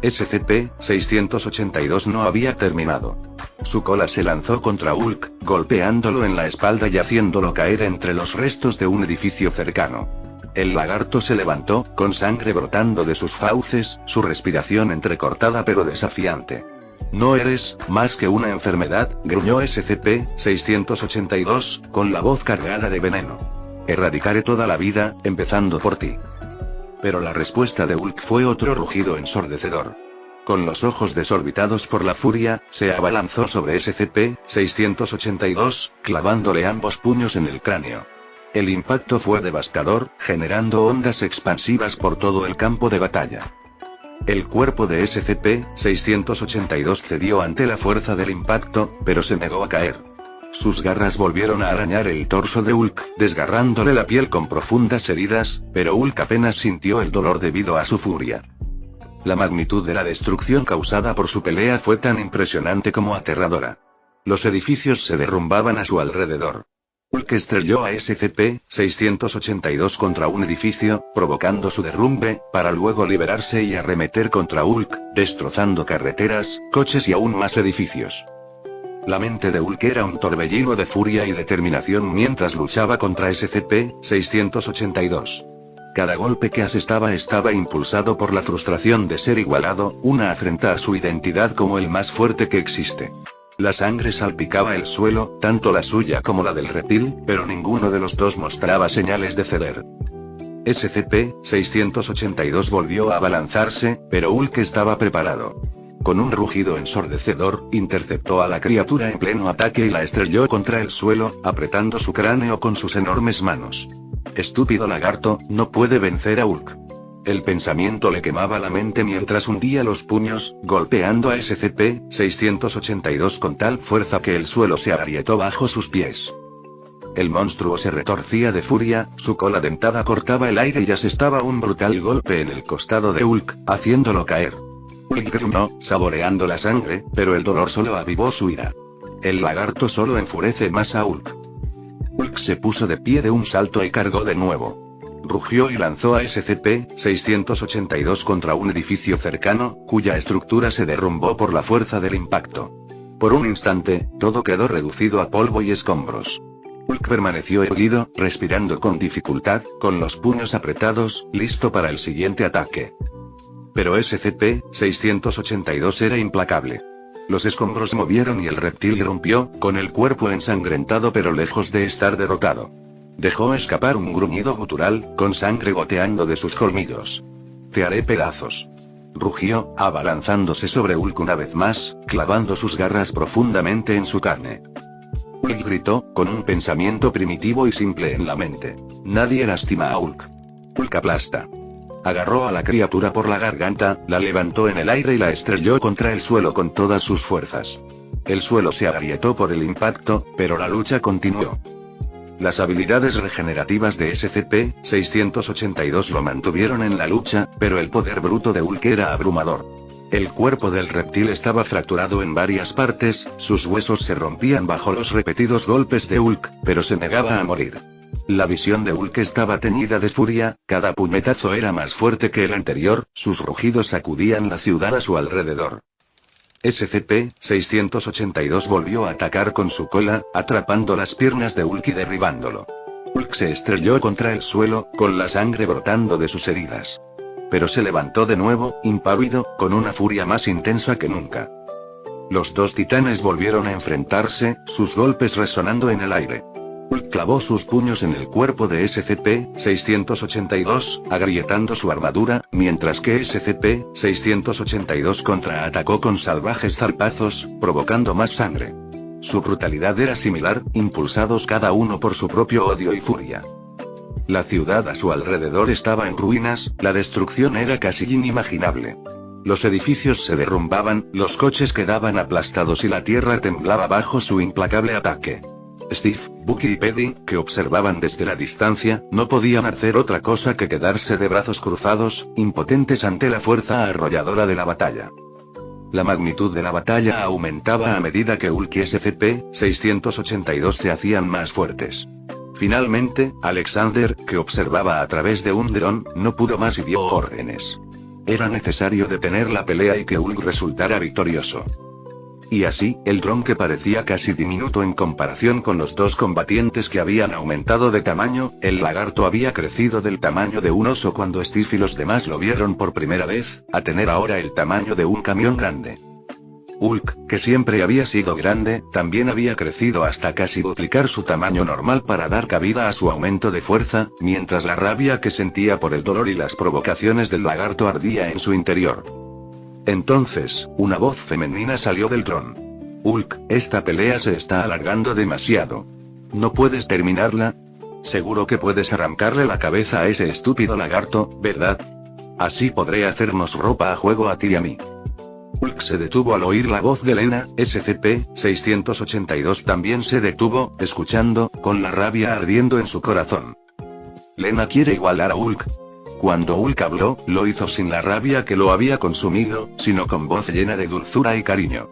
SCP-682 no había terminado. Su cola se lanzó contra Hulk, golpeándolo en la espalda y haciéndolo caer entre los restos de un edificio cercano. El lagarto se levantó, con sangre brotando de sus fauces, su respiración entrecortada pero desafiante. «No eres más que una enfermedad», gruñó SCP-682, con la voz cargada de veneno. «Erradicaré toda la vida, empezando por ti». Pero la respuesta de Hulk fue otro rugido ensordecedor. Con los ojos desorbitados por la furia, se abalanzó sobre SCP-682, clavándole ambos puños en el cráneo. El impacto fue devastador, generando ondas expansivas por todo el campo de batalla. El cuerpo de SCP-682 cedió ante la fuerza del impacto, pero se negó a caer. Sus garras volvieron a arañar el torso de Hulk, desgarrándole la piel con profundas heridas, pero Hulk apenas sintió el dolor debido a su furia. La magnitud de la destrucción causada por su pelea fue tan impresionante como aterradora. Los edificios se derrumbaban a su alrededor. Hulk estrelló a SCP-682 contra un edificio, provocando su derrumbe, para luego liberarse y arremeter contra Hulk, destrozando carreteras, coches y aún más edificios. La mente de Hulk era un torbellino de furia y determinación mientras luchaba contra SCP-682. Cada golpe que asestaba estaba impulsado por la frustración de ser igualado, una afrenta a su identidad como el más fuerte que existe. La sangre salpicaba el suelo, tanto la suya como la del reptil, pero ninguno de los dos mostraba señales de ceder. SCP-682 volvió a abalanzarse, pero Hulk estaba preparado. Con un rugido ensordecedor, interceptó a la criatura en pleno ataque y la estrelló contra el suelo, apretando su cráneo con sus enormes manos. «Estúpido lagarto, no puede vencer a Hulk». El pensamiento le quemaba la mente mientras hundía los puños, golpeando a SCP-682 con tal fuerza que el suelo se agrietó bajo sus pies. El monstruo se retorcía de furia, su cola dentada cortaba el aire y asestaba un brutal golpe en el costado de Hulk, haciéndolo caer. Hulk gruñó, saboreando la sangre, pero el dolor solo avivó su ira. El lagarto solo enfurece más a Hulk. Hulk se puso de pie de un salto y cargó de nuevo. Rugió y lanzó a SCP-682 contra un edificio cercano, cuya estructura se derrumbó por la fuerza del impacto. Por un instante, todo quedó reducido a polvo y escombros. Hulk permaneció erguido, respirando con dificultad, con los puños apretados, listo para el siguiente ataque. Pero SCP-682 era implacable. Los escombros movieron y el reptil irrumpió, con el cuerpo ensangrentado pero lejos de estar derrotado. Dejó escapar un gruñido gutural, con sangre goteando de sus colmillos. «Te haré pedazos», rugió, abalanzándose sobre Hulk una vez más, clavando sus garras profundamente en su carne. Hulk gritó, con un pensamiento primitivo y simple en la mente. Nadie lastima a Hulk. Hulk aplasta. Agarró a la criatura por la garganta, la levantó en el aire y la estrelló contra el suelo con todas sus fuerzas. El suelo se agrietó por el impacto, pero la lucha continuó. Las habilidades regenerativas de SCP-682 lo mantuvieron en la lucha, pero el poder bruto de Hulk era abrumador. El cuerpo del reptil estaba fracturado en varias partes, sus huesos se rompían bajo los repetidos golpes de Hulk, pero se negaba a morir. La visión de Hulk estaba teñida de furia, cada puñetazo era más fuerte que el anterior, sus rugidos sacudían la ciudad a su alrededor. SCP-682 volvió a atacar con su cola, atrapando las piernas de Hulk y derribándolo. Hulk se estrelló contra el suelo, con la sangre brotando de sus heridas. Pero se levantó de nuevo, impávido, con una furia más intensa que nunca. Los dos titanes volvieron a enfrentarse, sus golpes resonando en el aire. Hulk clavó sus puños en el cuerpo de SCP-682, agrietando su armadura, mientras que SCP-682 contraatacó con salvajes zarpazos, provocando más sangre. Su brutalidad era similar, impulsados cada uno por su propio odio y furia. La ciudad a su alrededor estaba en ruinas, la destrucción era casi inimaginable. Los edificios se derrumbaban, los coches quedaban aplastados y la tierra temblaba bajo su implacable ataque. Steve, Bucky y Paddy, que observaban desde la distancia, no podían hacer otra cosa que quedarse de brazos cruzados, impotentes ante la fuerza arrolladora de la batalla. La magnitud de la batalla aumentaba a medida que Hulk y SCP-682 se hacían más fuertes. Finalmente, Alexander, que observaba a través de un dron, no pudo más y dio órdenes. Era necesario detener la pelea y que Hulk resultara victorioso. Y así, el dron que parecía casi diminuto en comparación con los dos combatientes que habían aumentado de tamaño, el lagarto había crecido del tamaño de un oso cuando Steve y los demás lo vieron por primera vez, a tener ahora el tamaño de un camión grande. Hulk, que siempre había sido grande, también había crecido hasta casi duplicar su tamaño normal para dar cabida a su aumento de fuerza, mientras la rabia que sentía por el dolor y las provocaciones del lagarto ardía en su interior. Entonces, una voz femenina salió del dron. Hulk, esta pelea se está alargando demasiado. ¿No puedes terminarla? Seguro que puedes arrancarle la cabeza a ese estúpido lagarto, ¿verdad? Así podré hacernos ropa a juego a ti y a mí. Hulk se detuvo al oír la voz de Lena, SCP-682 también se detuvo, escuchando, con la rabia ardiendo en su corazón. Lena quiere igualar a Hulk. Cuando Hulk habló, lo hizo sin la rabia que lo había consumido, sino con voz llena de dulzura y cariño.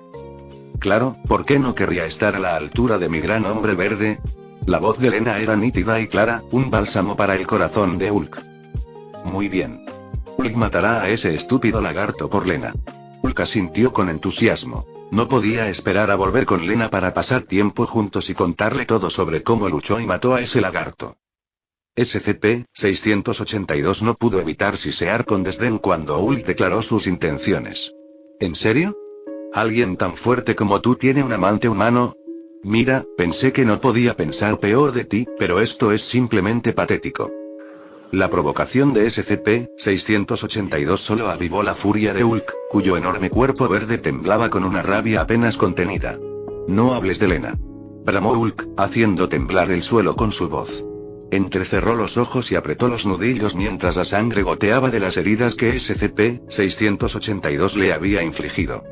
Claro, ¿por qué no querría estar a la altura de mi gran hombre verde? La voz de Lena era nítida y clara, un bálsamo para el corazón de Hulk. Muy bien. Hulk matará a ese estúpido lagarto por Lena. Hulk asintió con entusiasmo. No podía esperar a volver con Lena para pasar tiempo juntos y contarle todo sobre cómo luchó y mató a ese lagarto. SCP-682 no pudo evitar sisear con desdén cuando Hulk declaró sus intenciones. ¿En serio? ¿Alguien tan fuerte como tú tiene un amante humano? Mira, pensé que no podía pensar peor de ti, pero esto es simplemente patético. La provocación de SCP-682 solo avivó la furia de Hulk, cuyo enorme cuerpo verde temblaba con una rabia apenas contenida. No hables de Lena. Bramó Hulk, haciendo temblar el suelo con su voz. Entrecerró los ojos y apretó los nudillos mientras la sangre goteaba de las heridas que SCP-682 le había infligido.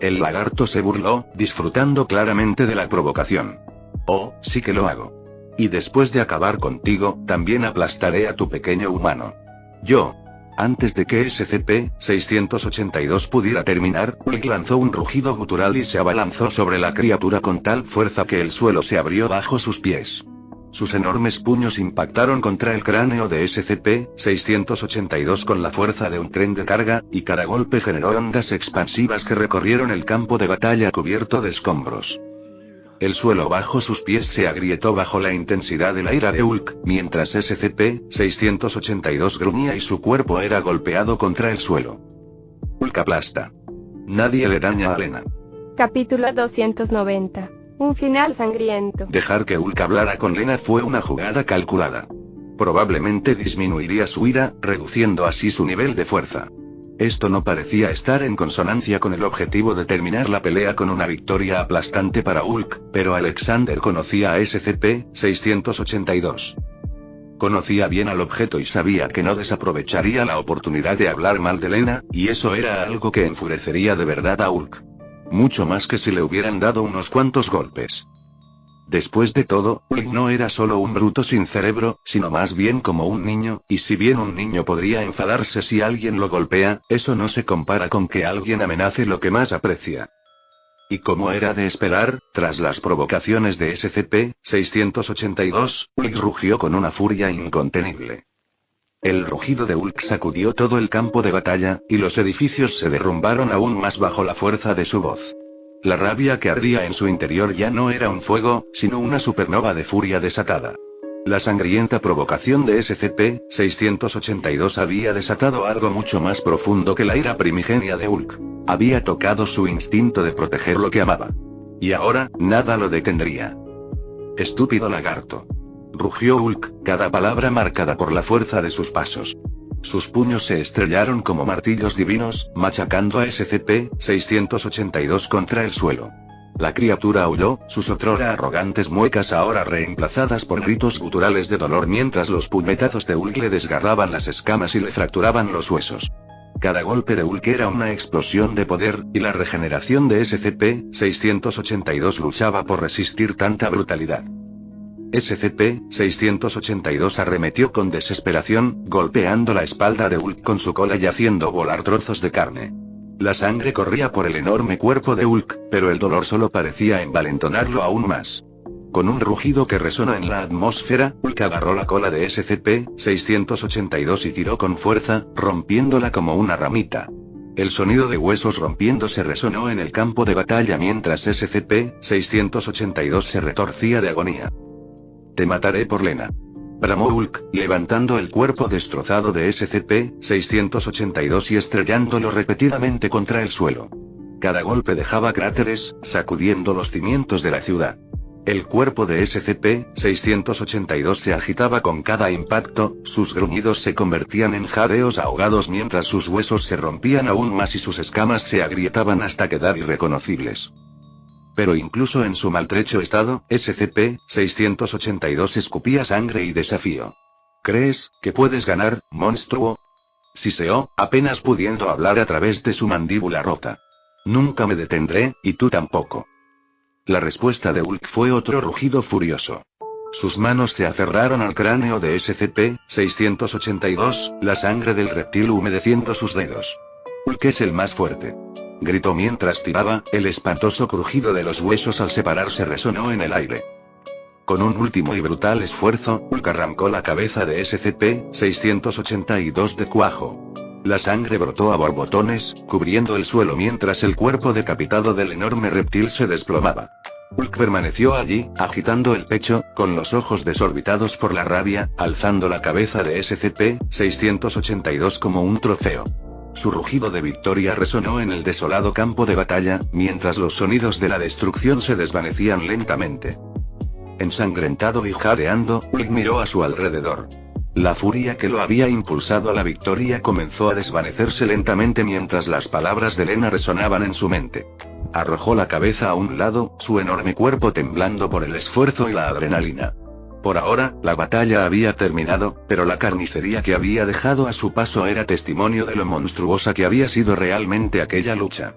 El lagarto se burló, disfrutando claramente de la provocación. Oh, sí que lo hago. Y después de acabar contigo, también aplastaré a tu pequeño humano. Yo. Antes de que SCP-682 pudiera terminar, Hulk lanzó un rugido gutural y se abalanzó sobre la criatura con tal fuerza que el suelo se abrió bajo sus pies. Sus enormes puños impactaron contra el cráneo de SCP-682 con la fuerza de un tren de carga, y cada golpe generó ondas expansivas que recorrieron el campo de batalla cubierto de escombros. El suelo bajo sus pies se agrietó bajo la intensidad de la ira de Hulk, mientras SCP-682 gruñía y su cuerpo era golpeado contra el suelo. Hulk aplasta. Nadie le daña a Lena. Capítulo 290. Un final sangriento. Dejar que Hulk hablara con Lena fue una jugada calculada. Probablemente disminuiría su ira, reduciendo así su nivel de fuerza. Esto no parecía estar en consonancia con el objetivo de terminar la pelea con una victoria aplastante para Hulk, pero Alexander conocía a SCP-682. Conocía bien al objeto y sabía que no desaprovecharía la oportunidad de hablar mal de Lena, y eso era algo que enfurecería de verdad a Hulk. Mucho más que si le hubieran dado unos cuantos golpes. Después de todo, Hulk no era solo un bruto sin cerebro, sino más bien como un niño, y si bien un niño podría enfadarse si alguien lo golpea, eso no se compara con que alguien amenace lo que más aprecia. Y como era de esperar, tras las provocaciones de SCP-682, Hulk rugió con una furia incontenible. El rugido de Hulk sacudió todo el campo de batalla, y los edificios se derrumbaron aún más bajo la fuerza de su voz. La rabia que ardía en su interior ya no era un fuego, sino una supernova de furia desatada. La sangrienta provocación de SCP-682 había desatado algo mucho más profundo que la ira primigenia de Hulk. Había tocado su instinto de proteger lo que amaba. Y ahora, nada lo detendría. Estúpido lagarto. Rugió Hulk, cada palabra marcada por la fuerza de sus pasos. Sus puños se estrellaron como martillos divinos, machacando a SCP-682 contra el suelo. La criatura aulló, sus otrora arrogantes muecas ahora reemplazadas por gritos guturales de dolor mientras los puñetazos de Hulk le desgarraban las escamas y le fracturaban los huesos. Cada golpe de Hulk era una explosión de poder, y la regeneración de SCP-682 luchaba por resistir tanta brutalidad. SCP-682 arremetió con desesperación, golpeando la espalda de Hulk con su cola y haciendo volar trozos de carne. La sangre corría por el enorme cuerpo de Hulk, pero el dolor solo parecía envalentonarlo aún más. Con un rugido que resonó en la atmósfera, Hulk agarró la cola de SCP-682 y tiró con fuerza, rompiéndola como una ramita. El sonido de huesos rompiéndose resonó en el campo de batalla mientras SCP-682 se retorcía de agonía. Te mataré por Lena. Bramó Hulk, levantando el cuerpo destrozado de SCP-682 y estrellándolo repetidamente contra el suelo. Cada golpe dejaba cráteres, sacudiendo los cimientos de la ciudad. El cuerpo de SCP-682 se agitaba con cada impacto, sus gruñidos se convertían en jadeos ahogados mientras sus huesos se rompían aún más y sus escamas se agrietaban hasta quedar irreconocibles. Pero incluso en su maltrecho estado, SCP-682 escupía sangre y desafío. ¿Crees que puedes ganar, monstruo? Siseó, apenas pudiendo hablar a través de su mandíbula rota. Nunca me detendré, y tú tampoco. La respuesta de Hulk fue otro rugido furioso. Sus manos se aferraron al cráneo de SCP-682, la sangre del reptil humedeciendo sus dedos. Hulk es el más fuerte. Gritó mientras tiraba, el espantoso crujido de los huesos al separarse resonó en el aire. Con un último y brutal esfuerzo, Hulk arrancó la cabeza de SCP-682 de cuajo. La sangre brotó a borbotones, cubriendo el suelo mientras el cuerpo decapitado del enorme reptil se desplomaba. Hulk permaneció allí, agitando el pecho, con los ojos desorbitados por la rabia, alzando la cabeza de SCP-682 como un trofeo. Su rugido de victoria resonó en el desolado campo de batalla, mientras los sonidos de la destrucción se desvanecían lentamente. Ensangrentado y jadeando, Hulk miró a su alrededor. La furia que lo había impulsado a la victoria comenzó a desvanecerse lentamente mientras las palabras de Lena resonaban en su mente. Arrojó la cabeza a un lado, su enorme cuerpo temblando por el esfuerzo y la adrenalina. Por ahora, la batalla había terminado, pero la carnicería que había dejado a su paso era testimonio de lo monstruosa que había sido realmente aquella lucha.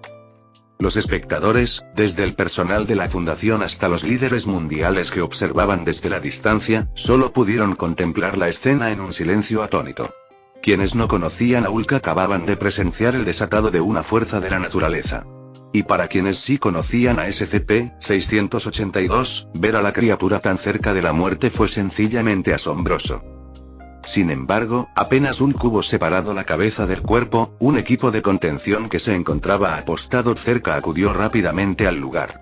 Los espectadores, desde el personal de la fundación hasta los líderes mundiales que observaban desde la distancia, solo pudieron contemplar la escena en un silencio atónito. Quienes no conocían a Hulk acababan de presenciar el desatado de una fuerza de la naturaleza. Y para quienes sí conocían a SCP-682, ver a la criatura tan cerca de la muerte fue sencillamente asombroso. Sin embargo, apenas Hulk hubo separado la cabeza del cuerpo, un equipo de contención que se encontraba apostado cerca acudió rápidamente al lugar.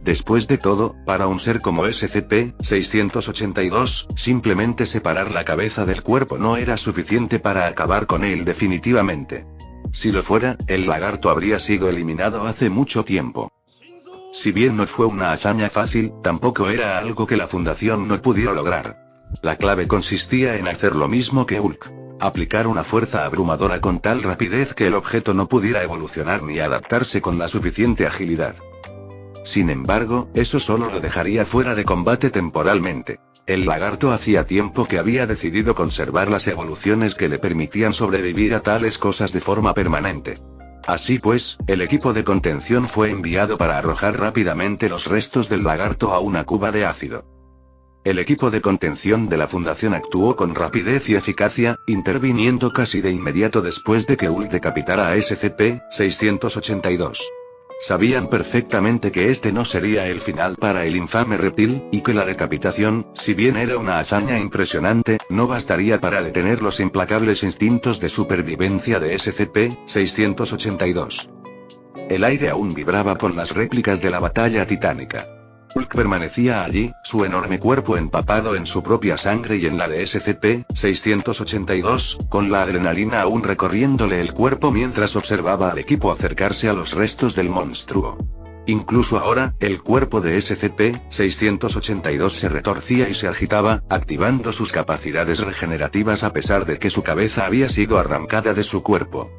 Después de todo, para un ser como SCP-682, simplemente separar la cabeza del cuerpo no era suficiente para acabar con él definitivamente. Si lo fuera, el lagarto habría sido eliminado hace mucho tiempo. Si bien no fue una hazaña fácil, tampoco era algo que la Fundación no pudiera lograr. La clave consistía en hacer lo mismo que Hulk. Aplicar una fuerza abrumadora con tal rapidez que el objeto no pudiera evolucionar ni adaptarse con la suficiente agilidad. Sin embargo, eso solo lo dejaría fuera de combate temporalmente. El lagarto hacía tiempo que había decidido conservar las evoluciones que le permitían sobrevivir a tales cosas de forma permanente. Así pues, el equipo de contención fue enviado para arrojar rápidamente los restos del lagarto a una cuba de ácido. El equipo de contención de la Fundación actuó con rapidez y eficacia, interviniendo casi de inmediato después de que Hulk decapitara a SCP-682. Sabían perfectamente que este no sería el final para el infame reptil, y que la decapitación, si bien era una hazaña impresionante, no bastaría para detener los implacables instintos de supervivencia de SCP-682. El aire aún vibraba con las réplicas de la batalla titánica. Hulk permanecía allí, su enorme cuerpo empapado en su propia sangre y en la de SCP-682, con la adrenalina aún recorriéndole el cuerpo mientras observaba al equipo acercarse a los restos del monstruo. Incluso ahora, el cuerpo de SCP-682 se retorcía y se agitaba, activando sus capacidades regenerativas a pesar de que su cabeza había sido arrancada de su cuerpo.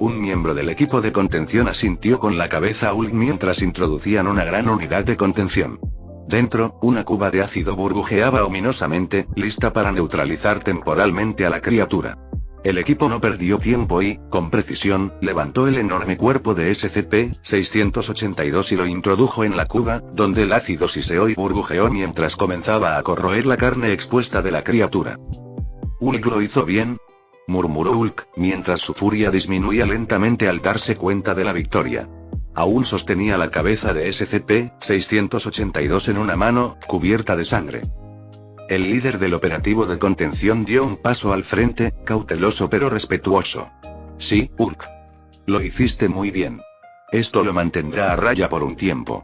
Un miembro del equipo de contención asintió con la cabeza a Hulk mientras introducían una gran unidad de contención. Dentro, una cuba de ácido burbujeaba ominosamente, lista para neutralizar temporalmente a la criatura. El equipo no perdió tiempo y, con precisión, levantó el enorme cuerpo de SCP-682 y lo introdujo en la cuba, donde el ácido siseó y burbujeó mientras comenzaba a corroer la carne expuesta de la criatura. «Hulk lo hizo bien», murmuró Hulk, mientras su furia disminuía lentamente al darse cuenta de la victoria. Aún sostenía la cabeza de SCP-682 en una mano, cubierta de sangre. El líder del operativo de contención dio un paso al frente, cauteloso pero respetuoso. «Sí, Hulk. Lo hiciste muy bien. Esto lo mantendrá a raya por un tiempo».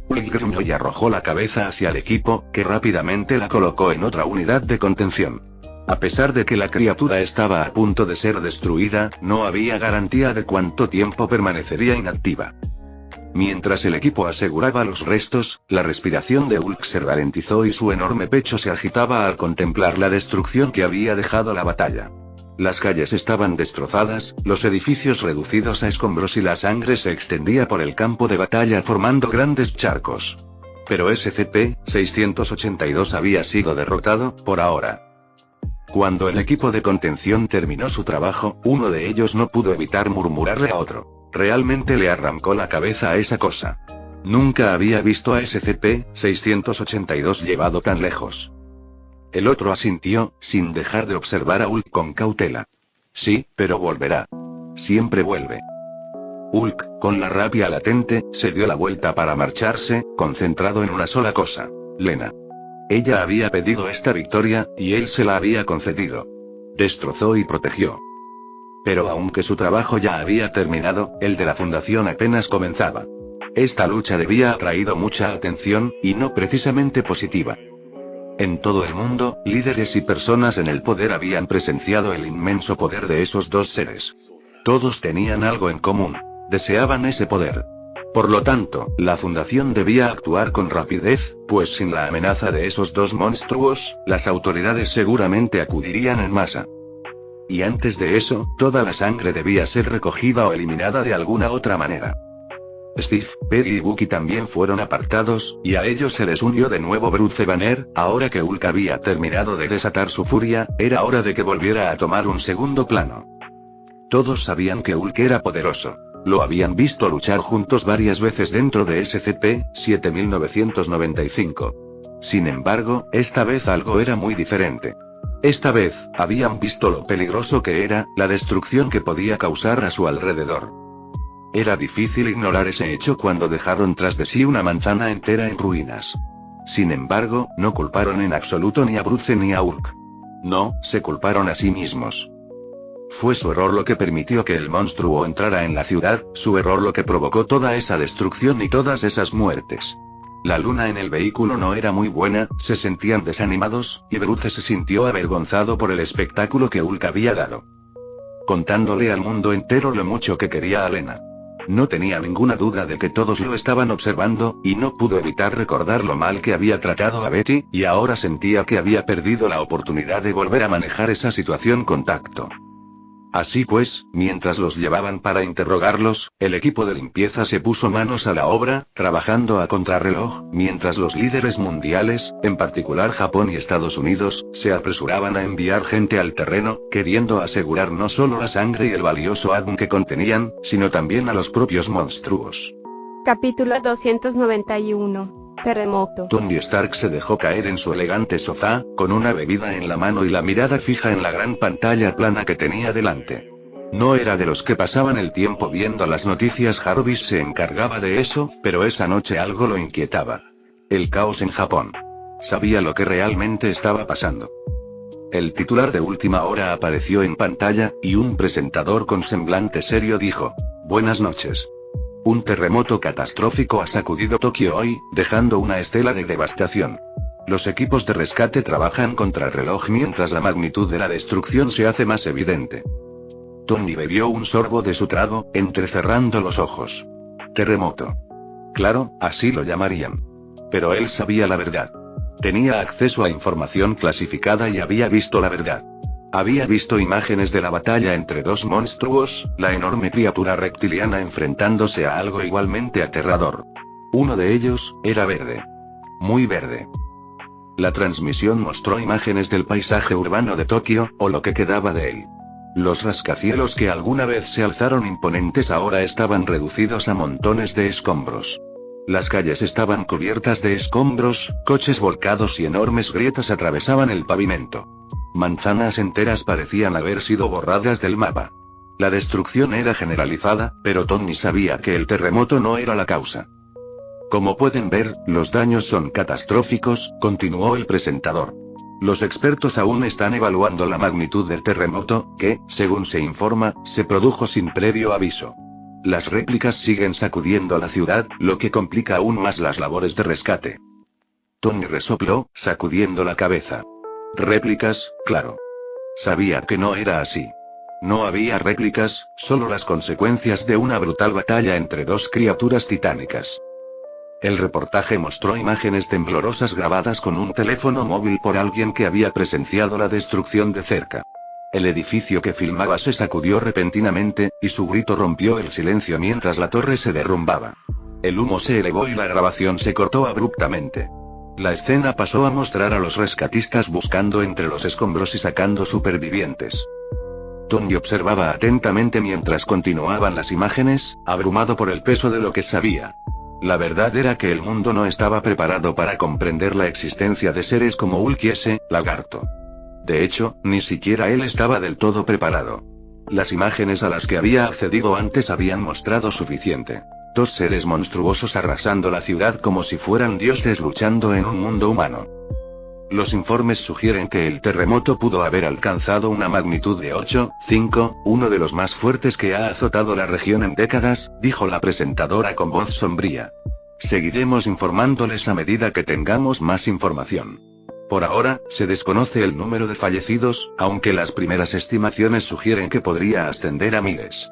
Hulk gruñó y arrojó la cabeza hacia el equipo, que rápidamente la colocó en otra unidad de contención. A pesar de que la criatura estaba a punto de ser destruida, no había garantía de cuánto tiempo permanecería inactiva. Mientras el equipo aseguraba los restos, la respiración de Hulk se ralentizó y su enorme pecho se agitaba al contemplar la destrucción que había dejado la batalla. Las calles estaban destrozadas, los edificios reducidos a escombros y la sangre se extendía por el campo de batalla formando grandes charcos. Pero SCP-682 había sido derrotado, por ahora. Cuando el equipo de contención terminó su trabajo, uno de ellos no pudo evitar murmurarle a otro: «Realmente le arrancó la cabeza a esa cosa. Nunca había visto a SCP-682 llevado tan lejos». El otro asintió, sin dejar de observar a Hulk con cautela. «Sí, pero volverá. Siempre vuelve». Hulk, con la rabia latente, se dio la vuelta para marcharse, concentrado en una sola cosa: Lena. Ella había pedido esta victoria, y él se la había concedido. Destrozó y protegió. Pero aunque su trabajo ya había terminado, el de la Fundación apenas comenzaba. Esta lucha había atraído mucha atención, y no precisamente positiva. En todo el mundo, líderes y personas en el poder habían presenciado el inmenso poder de esos dos seres. Todos tenían algo en común: deseaban ese poder. Por lo tanto, la Fundación debía actuar con rapidez, pues sin la amenaza de esos dos monstruos, las autoridades seguramente acudirían en masa. Y antes de eso, toda la sangre debía ser recogida o eliminada de alguna otra manera. Steve, Perry y Bucky también fueron apartados, y a ellos se les unió de nuevo Bruce Banner. Ahora que Hulk había terminado de desatar su furia, era hora de que volviera a tomar un segundo plano. Todos sabían que Hulk era poderoso. Lo habían visto luchar juntos varias veces dentro de SCP-7995. Sin embargo, esta vez algo era muy diferente. Esta vez, habían visto lo peligroso que era, la destrucción que podía causar a su alrededor. Era difícil ignorar ese hecho cuando dejaron tras de sí una manzana entera en ruinas. Sin embargo, no culparon en absoluto ni a Bruce ni a Hulk. No, se culparon a sí mismos. Fue su error lo que permitió que el monstruo entrara en la ciudad, su error lo que provocó toda esa destrucción y todas esas muertes. La luna en el vehículo no era muy buena, se sentían desanimados, y Bruce se sintió avergonzado por el espectáculo que Hulk había dado. Contándole al mundo entero lo mucho que quería a Lena. No tenía ninguna duda de que todos lo estaban observando, y no pudo evitar recordar lo mal que había tratado a Betty, y ahora sentía que había perdido la oportunidad de volver a manejar esa situación con tacto. Así pues, mientras los llevaban para interrogarlos, el equipo de limpieza se puso manos a la obra, trabajando a contrarreloj, mientras los líderes mundiales, en particular Japón y Estados Unidos, se apresuraban a enviar gente al terreno, queriendo asegurar no solo la sangre y el valioso ADN que contenían, sino también a los propios monstruos. Capítulo 291. Terremoto. Tony Stark se dejó caer en su elegante sofá, con una bebida en la mano y la mirada fija en la gran pantalla plana que tenía delante. No era de los que pasaban el tiempo viendo las noticias, Jarvis se encargaba de eso, pero esa noche algo lo inquietaba. El caos en Japón. Sabía lo que realmente estaba pasando. El titular de última hora apareció en pantalla, y un presentador con semblante serio dijo: «Buenas noches. Un terremoto catastrófico ha sacudido Tokio hoy, dejando una estela de devastación. Los equipos de rescate trabajan contrarreloj mientras la magnitud de la destrucción se hace más evidente». Tony bebió un sorbo de su trago, entrecerrando los ojos. Terremoto. Claro, así lo llamarían. Pero él sabía la verdad. Tenía acceso a información clasificada y había visto la verdad. Había visto imágenes de la batalla entre dos monstruos, la enorme criatura reptiliana enfrentándose a algo igualmente aterrador. Uno de ellos, era verde. Muy verde. La transmisión mostró imágenes del paisaje urbano de Tokio, o lo que quedaba de él. Los rascacielos que alguna vez se alzaron imponentes ahora estaban reducidos a montones de escombros. Las calles estaban cubiertas de escombros, coches volcados y enormes grietas atravesaban el pavimento. Manzanas enteras parecían haber sido borradas del mapa. La destrucción era generalizada, pero Tony sabía que el terremoto no era la causa. Como pueden ver, los daños son catastróficos, continuó el presentador. Los expertos aún están evaluando la magnitud del terremoto, que, según se informa, se produjo sin previo aviso. Las réplicas siguen sacudiendo la ciudad, lo que complica aún más las labores de rescate. Tony resopló, sacudiendo la cabeza. Réplicas, claro. Sabía que no era así. No había réplicas, solo las consecuencias de una brutal batalla entre dos criaturas titánicas. El reportaje mostró imágenes temblorosas grabadas con un teléfono móvil por alguien que había presenciado la destrucción de cerca. El edificio que filmaba se sacudió repentinamente, y su grito rompió el silencio mientras la torre se derrumbaba. El humo se elevó y la grabación se cortó abruptamente. La escena pasó a mostrar a los rescatistas buscando entre los escombros y sacando supervivientes. Tony observaba atentamente mientras continuaban las imágenes, abrumado por el peso de lo que sabía. La verdad era que el mundo no estaba preparado para comprender la existencia de seres como Hulk y ese lagarto. De hecho, ni siquiera él estaba del todo preparado. Las imágenes a las que había accedido antes habían mostrado suficiente. Dos seres monstruosos arrasando la ciudad como si fueran dioses luchando en un mundo humano. Los informes sugieren que el terremoto pudo haber alcanzado una magnitud de 8,5, uno de los más fuertes que ha azotado la región en décadas, dijo la presentadora con voz sombría. Seguiremos informándoles a medida que tengamos más información. Por ahora, se desconoce el número de fallecidos, aunque las primeras estimaciones sugieren que podría ascender a miles.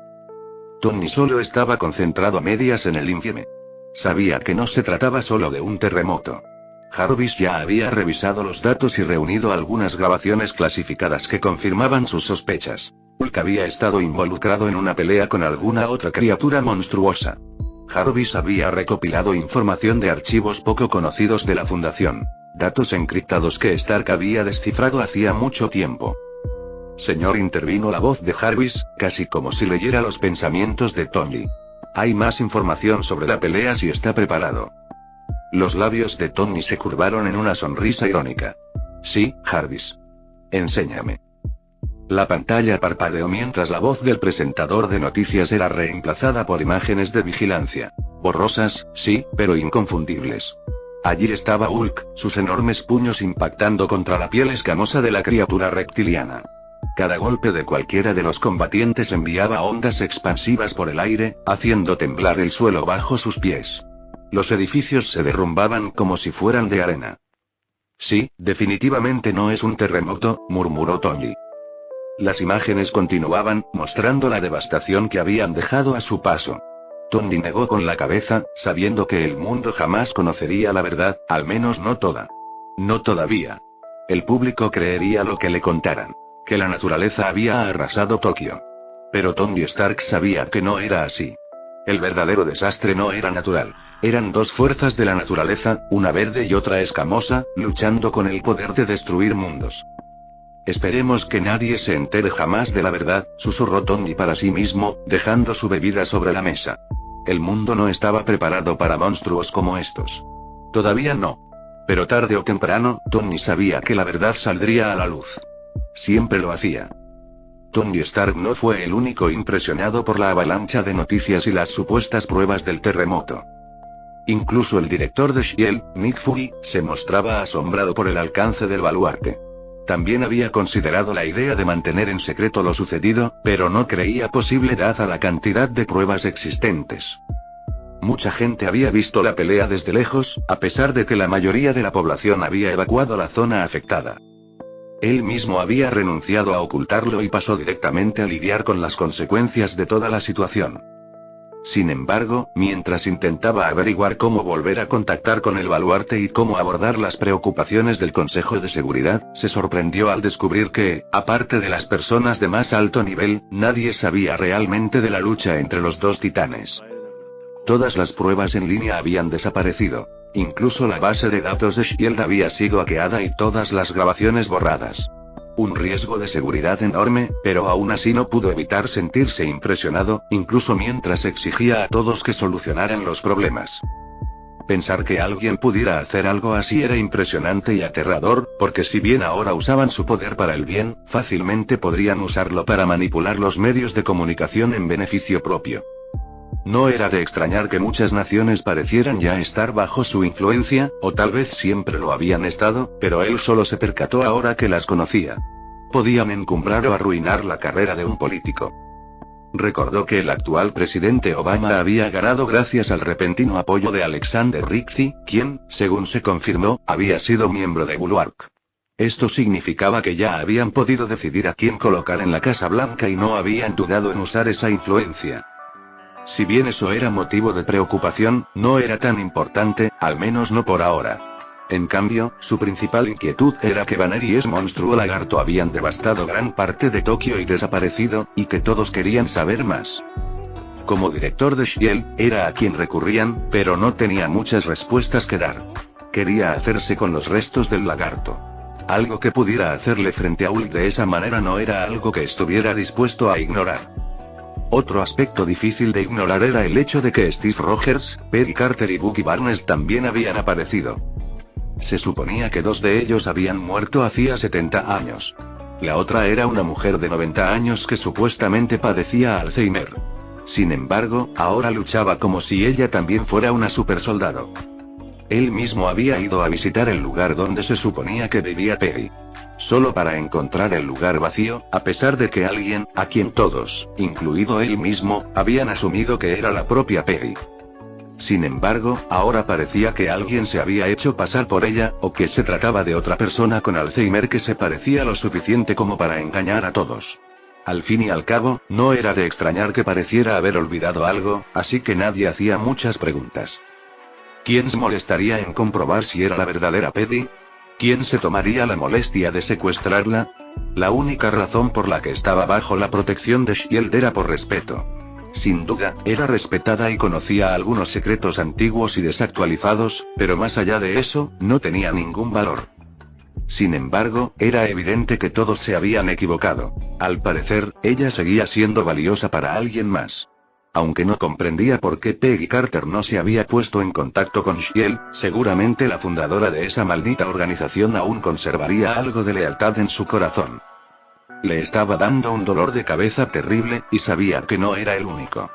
Tony solo estaba concentrado a medias en el infierno. Sabía que no se trataba solo de un terremoto. Jarvis ya había revisado los datos y reunido algunas grabaciones clasificadas que confirmaban sus sospechas. Hulk había estado involucrado en una pelea con alguna otra criatura monstruosa. Jarvis había recopilado información de archivos poco conocidos de la Fundación. Datos encriptados que Stark había descifrado hacía mucho tiempo. Señor, intervino la voz de Jarvis, casi como si leyera los pensamientos de Tony. Hay más información sobre la pelea si está preparado. Los labios de Tony se curvaron en una sonrisa irónica. Sí, Jarvis. Enséñame. La pantalla parpadeó mientras la voz del presentador de noticias era reemplazada por imágenes de vigilancia. Borrosas, sí, pero inconfundibles. Allí estaba Hulk, sus enormes puños impactando contra la piel escamosa de la criatura reptiliana. Cada golpe de cualquiera de los combatientes enviaba ondas expansivas por el aire, haciendo temblar el suelo bajo sus pies. Los edificios se derrumbaban como si fueran de arena. Sí, definitivamente no es un terremoto, murmuró Tony. Las imágenes continuaban, mostrando la devastación que habían dejado a su paso. Tony negó con la cabeza, sabiendo que el mundo jamás conocería la verdad, al menos no toda. No todavía. El público creería lo que le contaran. Que la naturaleza había arrasado Tokio. Pero Tony Stark sabía que no era así. El verdadero desastre no era natural. Eran dos fuerzas de la naturaleza, una verde y otra escamosa, luchando con el poder de destruir mundos. Esperemos que nadie se entere jamás de la verdad, susurró Tony para sí mismo, dejando su bebida sobre la mesa. El mundo no estaba preparado para monstruos como estos. Todavía no. Pero tarde o temprano, Tony sabía que la verdad saldría a la luz. Siempre lo hacía. Tony Stark no fue el único impresionado por la avalancha de noticias y las supuestas pruebas del terremoto. Incluso el director de S.H.I.E.L.D., Nick Fury, se mostraba asombrado por el alcance del baluarte. También había considerado la idea de mantener en secreto lo sucedido, pero no creía posible dada la cantidad de pruebas existentes. Mucha gente había visto la pelea desde lejos, a pesar de que la mayoría de la población había evacuado la zona afectada. Él mismo había renunciado a ocultarlo y pasó directamente a lidiar con las consecuencias de toda la situación. Sin embargo, mientras intentaba averiguar cómo volver a contactar con el baluarte y cómo abordar las preocupaciones del Consejo de Seguridad, se sorprendió al descubrir que, aparte de las personas de más alto nivel, nadie sabía realmente de la lucha entre los dos titanes. Todas las pruebas en línea habían desaparecido. Incluso la base de datos de S.H.I.E.L.D. había sido hackeada y todas las grabaciones borradas. Un riesgo de seguridad enorme, pero aún así no pudo evitar sentirse impresionado, incluso mientras exigía a todos que solucionaran los problemas. Pensar que alguien pudiera hacer algo así era impresionante y aterrador, porque si bien ahora usaban su poder para el bien, fácilmente podrían usarlo para manipular los medios de comunicación en beneficio propio. No era de extrañar que muchas naciones parecieran ya estar bajo su influencia, o tal vez siempre lo habían estado, pero él solo se percató ahora que las conocía. Podían encumbrar o arruinar la carrera de un político. Recordó que el actual presidente Obama había ganado gracias al repentino apoyo de Alexander Rizzi, quien, según se confirmó, había sido miembro de Bulwark. Esto significaba que ya habían podido decidir a quién colocar en la Casa Blanca y no habían dudado en usar esa influencia. Si bien eso era motivo de preocupación, no era tan importante, al menos no por ahora. En cambio, su principal inquietud era que Banner y ese monstruo lagarto habían devastado gran parte de Tokio y desaparecido, y que todos querían saber más. Como director de S.H.I.E.L.D., era a quien recurrían, pero no tenía muchas respuestas que dar. Quería hacerse con los restos del lagarto. Algo que pudiera hacerle frente a Hulk de esa manera no era algo que estuviera dispuesto a ignorar. Otro aspecto difícil de ignorar era el hecho de que Steve Rogers, Peggy Carter y Bucky Barnes también habían aparecido. Se suponía que dos de ellos habían muerto hacía 70 años. La otra era una mujer de 90 años que supuestamente padecía Alzheimer. Sin embargo, ahora luchaba como si ella también fuera una supersoldado. Él mismo había ido a visitar el lugar donde se suponía que vivía Peggy. Solo para encontrar el lugar vacío, a pesar de que alguien, a quien todos, incluido él mismo, habían asumido que era la propia Peggy. Sin embargo, ahora parecía que alguien se había hecho pasar por ella, o que se trataba de otra persona con Alzheimer que se parecía lo suficiente como para engañar a todos. Al fin y al cabo, no era de extrañar que pareciera haber olvidado algo, así que nadie hacía muchas preguntas. ¿Quién se molestaría en comprobar si era la verdadera Peggy? ¿Quién se tomaría la molestia de secuestrarla? La única razón por la que estaba bajo la protección de S.H.I.E.L.D. era por respeto. Sin duda, era respetada y conocía algunos secretos antiguos y desactualizados, pero más allá de eso, no tenía ningún valor. Sin embargo, era evidente que todos se habían equivocado. Al parecer, ella seguía siendo valiosa para alguien más. Aunque no comprendía por qué Peggy Carter no se había puesto en contacto con S.H.I.E.L.D., seguramente la fundadora de esa maldita organización aún conservaría algo de lealtad en su corazón. Le estaba dando un dolor de cabeza terrible, y sabía que no era el único.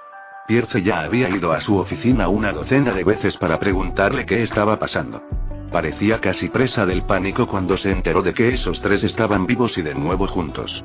Pierce ya había ido a su oficina una docena de veces para preguntarle qué estaba pasando. Parecía casi presa del pánico cuando se enteró de que esos tres estaban vivos y de nuevo juntos.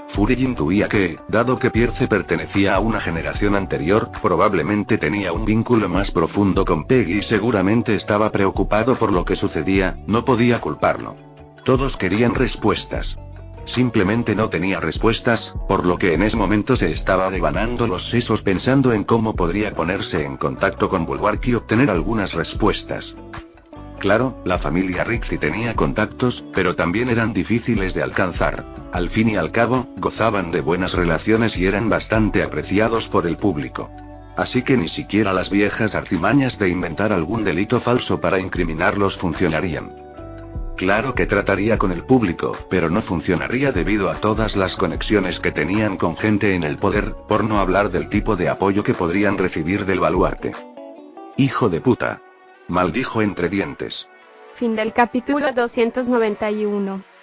Fury intuía que, dado que Pierce pertenecía a una generación anterior, probablemente tenía un vínculo más profundo con Peggy y seguramente estaba preocupado por lo que sucedía, no podía culparlo. Todos querían respuestas. Simplemente no tenía respuestas, por lo que en ese momento se estaba devanando los sesos pensando en cómo podría ponerse en contacto con Bulwark y obtener algunas respuestas. Claro, la familia Ritchie tenía contactos, pero también eran difíciles de alcanzar. Al fin y al cabo, gozaban de buenas relaciones y eran bastante apreciados por el público. Así que ni siquiera las viejas artimañas de inventar algún delito falso para incriminarlos funcionarían. Claro que trataría con el público, pero no funcionaría debido a todas las conexiones que tenían con gente en el poder, por no hablar del tipo de apoyo que podrían recibir del baluarte. Hijo de puta. Maldijo entre dientes. Fin del capítulo 291.